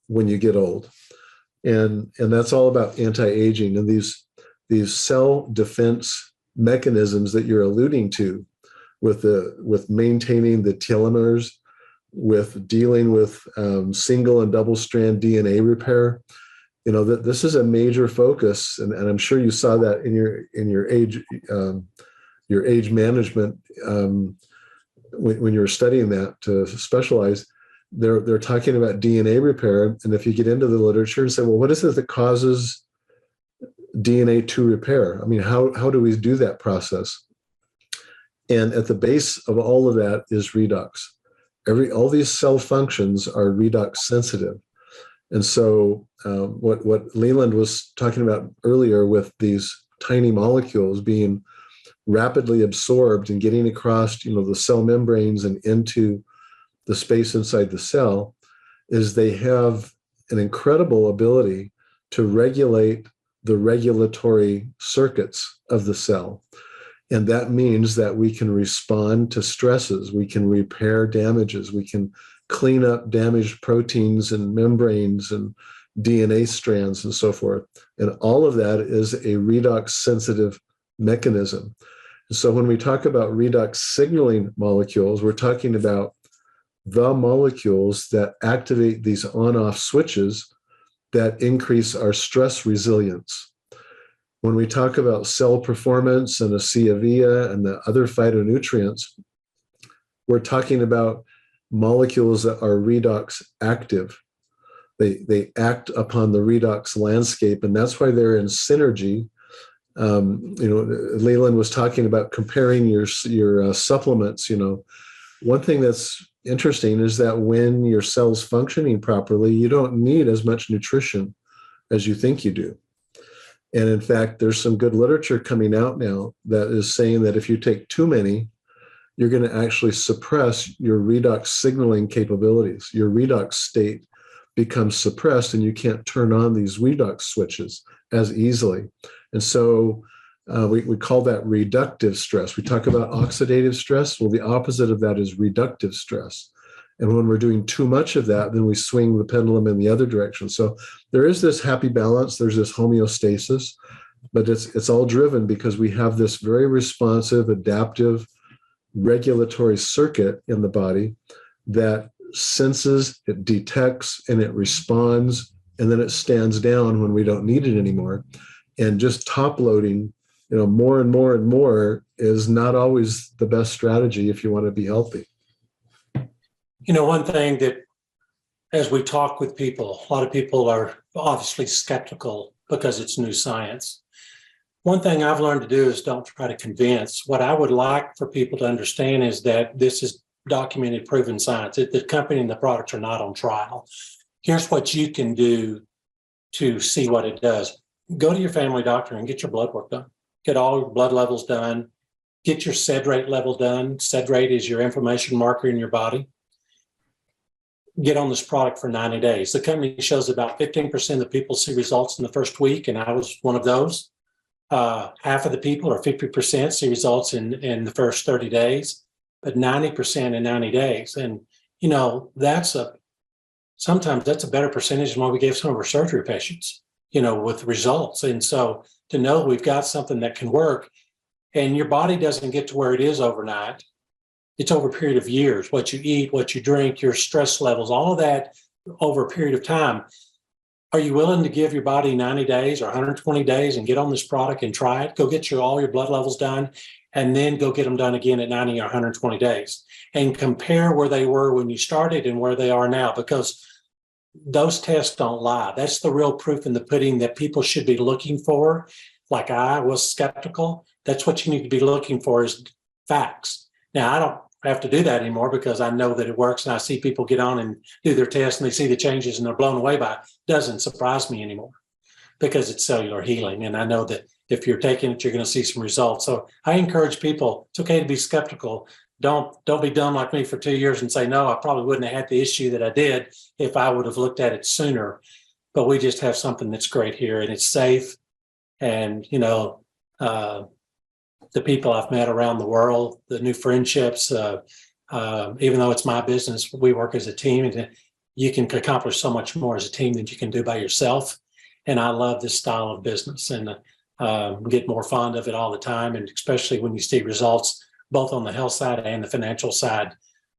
Speaker 2: when you get old. And that's all about anti-aging, and these cell defense mechanisms that you're alluding to with maintaining the telomeres, with dealing with single and double strand DNA repair. That this is a major focus, and I'm sure you saw that in your age management when you were studying that to specialize. They're talking about DNA repair, and if you get into the literature and say, well, what is it that causes DNA to repair? I mean, how do we do that process? And at the base of all of that is redox. All these cell functions are redox sensitive. And so what Leland was talking about earlier with these tiny molecules being rapidly absorbed and getting across, the cell membranes and into the space inside the cell, is they have an incredible ability to regulate the regulatory circuits of the cell. And that means that we can respond to stresses, we can repair damages, we can clean up damaged proteins and membranes and DNA strands and so forth. And all of that is a redox sensitive mechanism. So when we talk about redox signaling molecules, we're talking about the molecules that activate these on-off switches that increase our stress resilience. When we talk about cell performance and Asea and the other phytonutrients, we're talking about molecules that are redox active. They act upon the redox landscape, and that's why they're in synergy. Leland was talking about comparing your supplements. One thing that's interesting is that when your cell's functioning properly, you don't need as much nutrition as you think you do. And in fact, there's some good literature coming out now that is saying that if you take too many, you're going to actually suppress your redox signaling capabilities. Your redox state becomes suppressed and you can't turn on these redox switches as easily. And so we call that reductive stress. We talk about oxidative stress. Well, the opposite of that is reductive stress. And when we're doing too much of that, then we swing the pendulum in the other direction. So there is this happy balance. There's this homeostasis, but it's all driven because we have this very responsive, adaptive, regulatory circuit in the body that senses, it detects, and it responds, and then it stands down when we don't need it anymore. And just top loading, more and more and more is not always the best strategy if you want to be healthy.
Speaker 3: One thing that, as we talk with people, a lot of people are obviously skeptical because it's new science. One thing I've learned to do is don't try to convince. What I would like for people to understand is that this is documented, proven science. The company and the products are not on trial. Here's what you can do to see what it does. Go to your family doctor and get your blood work done. Get all your blood levels done. Get your SED rate level done. SED rate is your inflammation marker in your body. Get on this product for 90 days. The company shows about 15% of the people see results in the first week, and I was one of those. Half of the people, or 50%, see results in the first 30 days, but 90% in 90 days. And, sometimes that's a better percentage than what we gave some of our surgery patients, with results. And so to know we've got something that can work, and your body doesn't get to where it is overnight. It's over a period of years, what you eat, what you drink, your stress levels, all of that over a period of time. Are you willing to give your body 90 days or 120 days and get on this product and try it? Go get all your blood levels done, and then go get them done again at 90 or 120 days and compare where they were when you started and where they are now, because those tests don't lie. That's the real proof in the pudding that people should be looking for. Like I was skeptical. That's what you need to be looking for, is facts. Now, I don't have to do that anymore because I know that it works, and I see people get on and do their tests and they see the changes and they're blown away by it. It doesn't surprise me anymore because it's cellular healing. And I know that if you're taking it, you're going to see some results. So I encourage people, it's okay to be skeptical. Don't be dumb like me for 2 years and say, no, I probably wouldn't have had the issue that I did if I would have looked at it sooner. But we just have something that's great here, and it's safe. And, the people I've met around the world, the new friendships, even though it's my business, we work as a team, and you can accomplish so much more as a team than you can do by yourself. And I love this style of business, and get more fond of it all the time. And especially when you see results both on the health side and the financial side.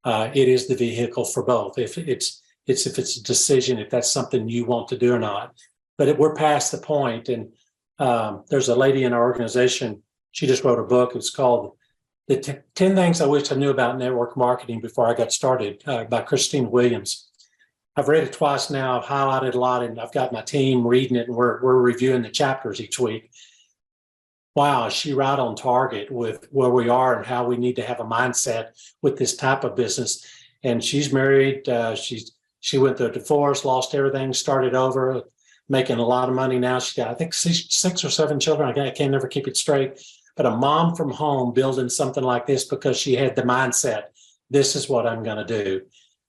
Speaker 3: It is the vehicle for both. If it's a decision, if that's something you want to do or not. But we're past the point, and there's a lady in our organization. She just wrote a book. It's called "The 10 Things I Wish I Knew About Network Marketing Before I Got Started" by Christine Williams. I've read it twice now. I've highlighted a lot, and I've got my team reading it, and we're reviewing the chapters each week. Wow, is she right on target with where we are and how we need to have a mindset with this type of business? And she's married. She went through a divorce, lost everything, started over, making a lot of money now. She's got, I think, six or seven children. I can't never keep it straight. But a mom from home building something like this because she had the mindset, this is what I'm going to do.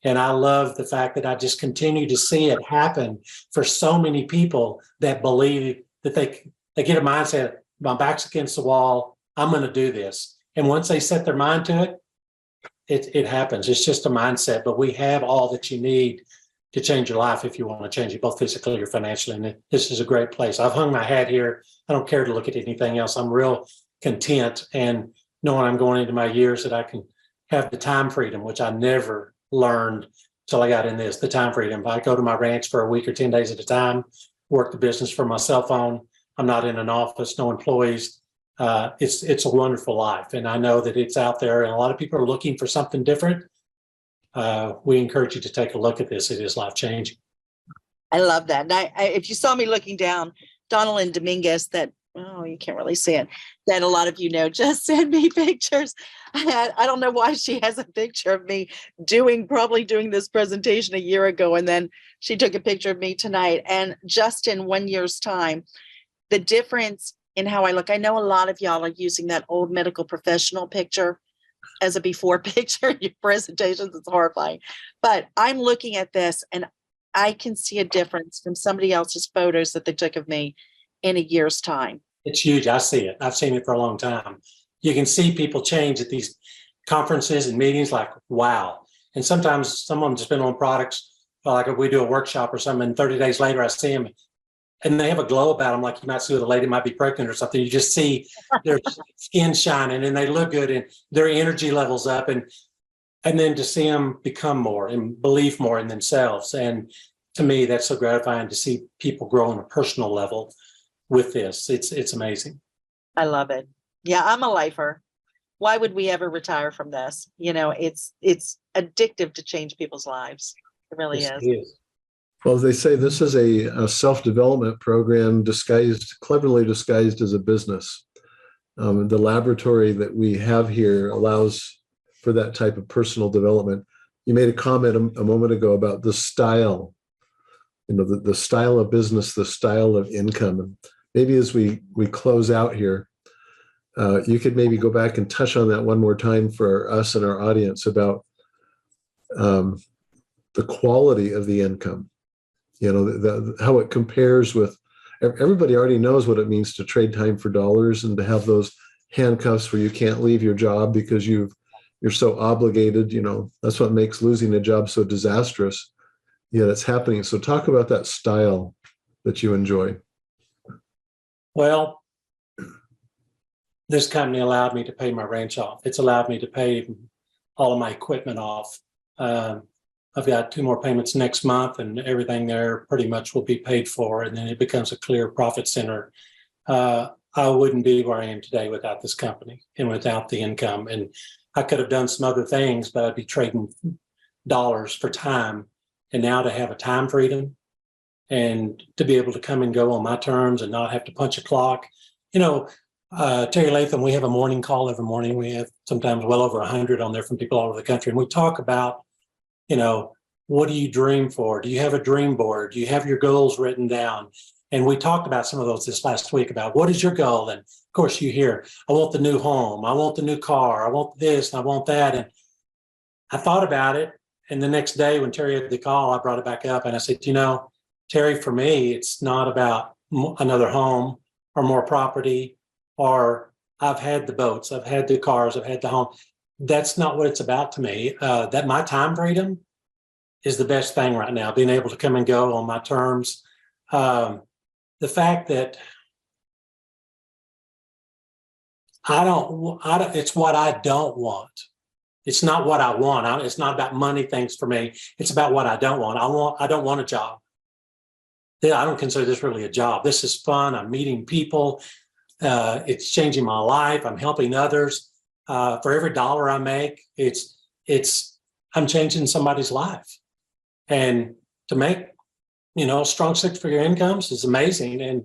Speaker 3: And I love the fact that I just continue to see it happen for so many people that believe that they get a mindset, my back's against the wall, I'm going to do this. And once they set their mind to it, it happens. It's just a mindset, but we have all that you need to change your life if you want to change it, both physically or financially. And this is a great place. I've hung my hat here. I don't care to look at anything else. I'm real content and knowing I'm going into my years that I can have the time freedom, which I never learned till I got in this, the time freedom. If I go to my ranch for a week or 10 days at a time, work the business from my cell phone, I'm not in an office, no employees. It's a wonderful life. And I know that it's out there and a lot of people are looking for something different. We encourage you to take a look at this. It is life-changing.
Speaker 1: I love that. And if you saw me looking down, Donalyn Dominguez, that, oh, you can't really see it, that a lot of you know, just sent me pictures. I don't know why she has a picture of me probably doing this presentation a year ago. And then she took a picture of me tonight. And just in 1 year's time, the difference in how I look, I know a lot of y'all are using that old medical professional picture as a before picture in your presentations. It's horrifying. But I'm looking at this and I can see a difference from somebody else's photos that they took of me in a year's time.
Speaker 3: It's huge. I see it. I've seen it for a long time. You can see people change at these conferences and meetings like, wow. And sometimes someone's just been on products, like if we do a workshop or something, and 30 days later I see them and they have a glow about them, like you might see with a lady might be pregnant or something. You just see their skin shining and they look good and their energy levels up. And then to see them become more and believe more in themselves. And to me, that's so gratifying to see people grow on a personal level with this. It's amazing.
Speaker 1: I love it. Yeah, I'm a lifer. Why would we ever retire from this? You know, it's addictive to change people's lives. It really
Speaker 3: Yes,
Speaker 1: is.
Speaker 3: it is.
Speaker 2: Well, they say this is a self-development program cleverly disguised as a business. The laboratory that we have here allows for that type of personal development. You made a comment a moment ago about the style, the style of business, the style of income. And maybe as we close out here, you could maybe go back and touch on that one more time for us and our audience about the quality of the income. How it compares with, everybody already knows what it means to trade time for dollars and to have those handcuffs where you can't leave your job because you're so obligated. That's what makes losing a job so disastrous. Yet it's happening. So talk about that style that you enjoy.
Speaker 3: Well, this company allowed me to pay my ranch off. It's allowed me to pay all of my equipment off. I've got 2 more payments next month and everything there pretty much will be paid for. And then it becomes a clear profit center. I wouldn't be where I am today without this company and without the income. And I could have done some other things, but I'd be trading dollars for time. And now to have a time freedom and to be able to come and go on my terms and not have to punch a clock. Terry Latham, we have a morning call every morning. We have sometimes well over 100 on there from people all over the country. And we talk about, what do you dream for? Do you have a dream board? Do you have your goals written down? And we talked about some of those this last week about what is your goal? And of course you hear, I want the new home. I want the new car. I want this and I want that. And I thought about it. And the next day when Terry had the call, I brought it back up and I said, Terry, for me, it's not about another home or more property, or I've had the boats, I've had the cars, I've had the home. That's not what it's about to me. That my time freedom is the best thing right now, being able to come and go on my terms. The fact that it's what I don't want. It's not what I want. It's not about money things for me. It's about what I don't want. I don't want a job. Yeah, I don't consider this really a job. This is fun. I'm meeting people. It's changing my life. I'm helping others. For every dollar I make, I'm changing somebody's life. And to make, a strong six-figure incomes is amazing. And,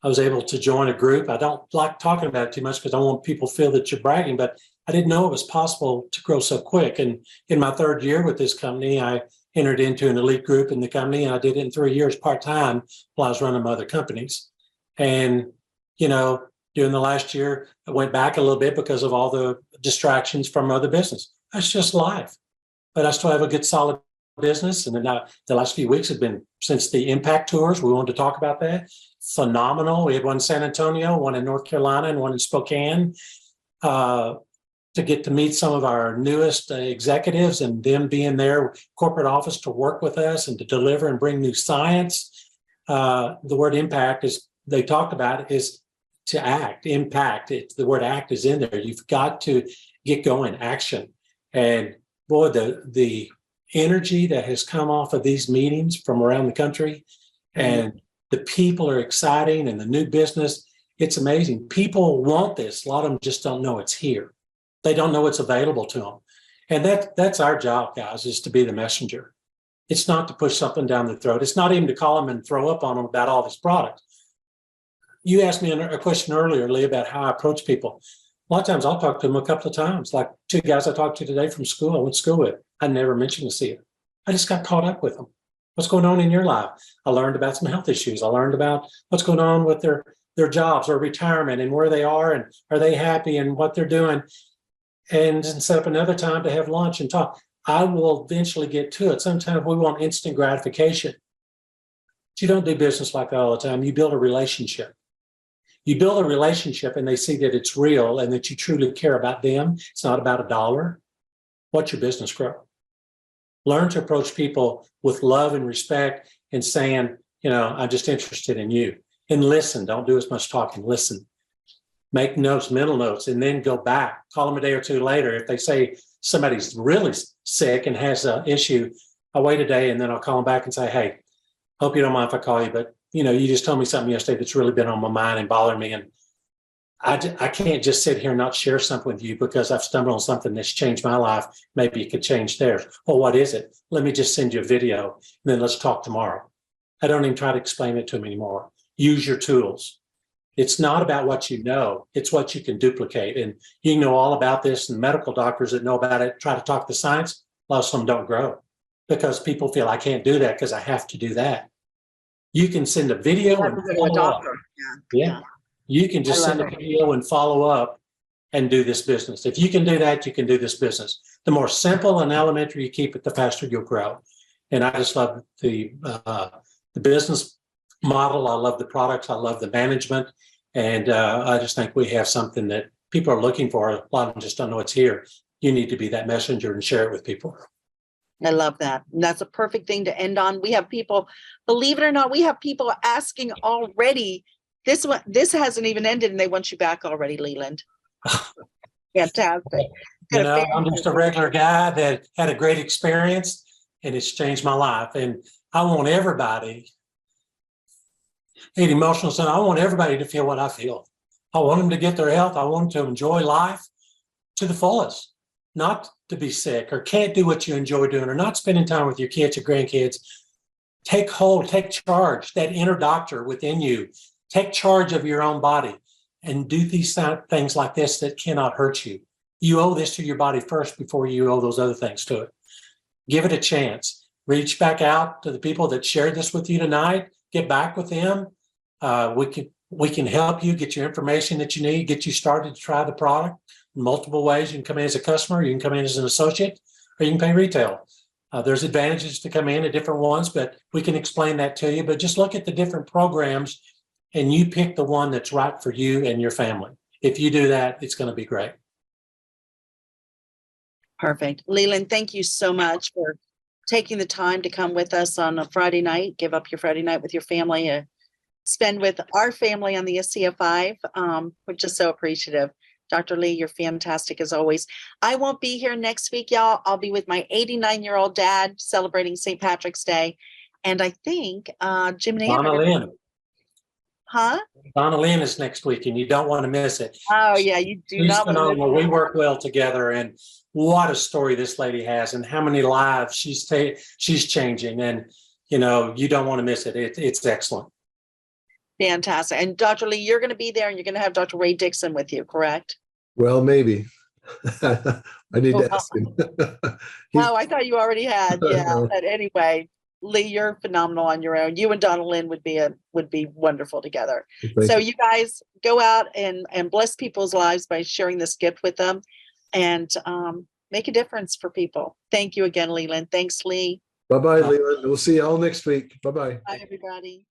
Speaker 3: I was able to join a group. I don't like talking about it too much because I don't want people to feel that you're bragging, but I didn't know it was possible to grow so quick. And in my third year with this company, I entered into an elite group in the company, and I did it in 3 years part-time while I was running my other companies. And, during the last year, I went back a little bit because of all the distractions from other business. That's just life. But I still have a good, solid business. And then the last few weeks have been, since the impact tours, we wanted to talk about that. Phenomenal. We had one in San Antonio, one in North Carolina, and one in Spokane, to get to meet some of our newest executives and them being there, corporate office, to work with us and to deliver and bring new science. The word impact they talked about is to act, impact. The word act is in there. You've got to get going, action. And boy, the energy that has come off of these meetings from around the country, and the people are exciting, and the new business, it's amazing. People want this. A lot of them just don't know it's here. They don't know it's available to them. And that's our job, guys, is to be the messenger. It's not to push something down the throat. It's not even to call them and throw up on them about all these products. You asked me a question earlier, Lee, about how I approach people. A lot of times I'll talk to them a couple of times, like two guys I talked to today from school, I went to school with. I never mentioned Asea. I just got caught up with them. What's going on in your life? I learned about some health issues. I learned about what's going on with their jobs or retirement and where they are and are they happy and what they're doing. And set up another time to have lunch and talk. I will eventually get to it. Sometimes we want instant gratification. But you don't do business like that all the time. You build a relationship. You build a relationship and they see that it's real and that you truly care about them. It's not about a dollar. Watch your business grow. Learn to approach people with love and respect and saying, I'm just interested in you. And listen, don't do as much talking, listen. Make notes, mental notes, and then go back. Call them a day or two later. If they say somebody's really sick and has an issue, I'll wait a day and then I'll call them back and say, hey, hope you don't mind if I call you, but you just told me something yesterday that's really been on my mind and bothering me. And I can't just sit here and not share something with you because I've stumbled on something that's changed my life. Maybe it could change theirs. Well, what is it? Let me just send you a video and then let's talk tomorrow. I don't even try to explain it to them anymore. Use your tools. It's not about what you know. It's what you can duplicate. And you know all about this, and medical doctors that know about it try to talk the science. A lot of them don't grow because people feel I can't do that because I have to do that. You can send a video and follow up. Yeah. You can just send a video and follow up and do this business. If you can do that, you can do this business. The more simple and elementary you keep it, the faster you'll grow. And I just love the business model. I love the products. I love the management. And I just think we have something that people are looking for. A lot of them just don't know it's here. You need to be that messenger and share it with people.
Speaker 1: I love that. And that's a perfect thing to end on. We have people, believe it or not, we have people asking already. This hasn't even ended and they want you back already, Leland. Fantastic.
Speaker 3: I'm just a regular guy that had a great experience and it's changed my life. And I want everybody, emotional son, I want everybody to feel what I feel. I want them to get their health. I want them to enjoy life to the fullest, not to be sick or can't do what you enjoy doing or not spending time with your kids or grandkids. Take hold, take charge, that inner doctor within you. Take charge of your own body and do these things like this that cannot hurt you. You owe this to your body first before you owe those other things to it. Give it a chance. Reach back out to the people that shared this with you tonight. Get back with them. We can help you get your information that you need, get you started to try the product in multiple ways. You can come in as a customer, you can come in as an associate, or you can pay retail. There's advantages to come in at different ones, but we can explain that to you. But just look at the different programs and you pick the one that's right for you and your family. If you do that, it's going to be great.
Speaker 1: Perfect. Leland, thank you so much for taking the time to come with us on a Friday night. Give up your Friday night with your family. spend with our family on the Asea 5. We're just so appreciative. Dr. Lee, you're fantastic as always. I won't be here next week, y'all. I'll be with my 89-year-old dad celebrating St. Patrick's Day. And I think Jim and Ann
Speaker 3: Donna
Speaker 1: are
Speaker 3: Lynn.
Speaker 1: Huh?
Speaker 3: Donna Lynn is next week, and you don't want to miss it.
Speaker 1: Oh, yeah, you do
Speaker 3: She's
Speaker 1: not want to
Speaker 3: phenomenal.
Speaker 1: miss
Speaker 3: We
Speaker 1: it.
Speaker 3: work well together, and what a story this lady has, and how many lives she's changing. And you don't want to miss it. It's excellent.
Speaker 1: Fantastic. And Dr. Lee, you're going to be there, and you're going to have Dr. Ray Dixon with you, correct?
Speaker 2: Well, maybe. I need to ask him.
Speaker 1: Oh, I thought you already had. Yeah.
Speaker 2: No.
Speaker 1: But anyway, Lee, you're phenomenal on your own. You and Donna Lynn would be wonderful together. So you guys go out and bless people's lives by sharing this gift with them, and make a difference for people. Thank you again, Leland. Thanks, Lee.
Speaker 2: Bye-bye, Leland. We'll see you all next week. Bye-bye.
Speaker 1: Bye, everybody.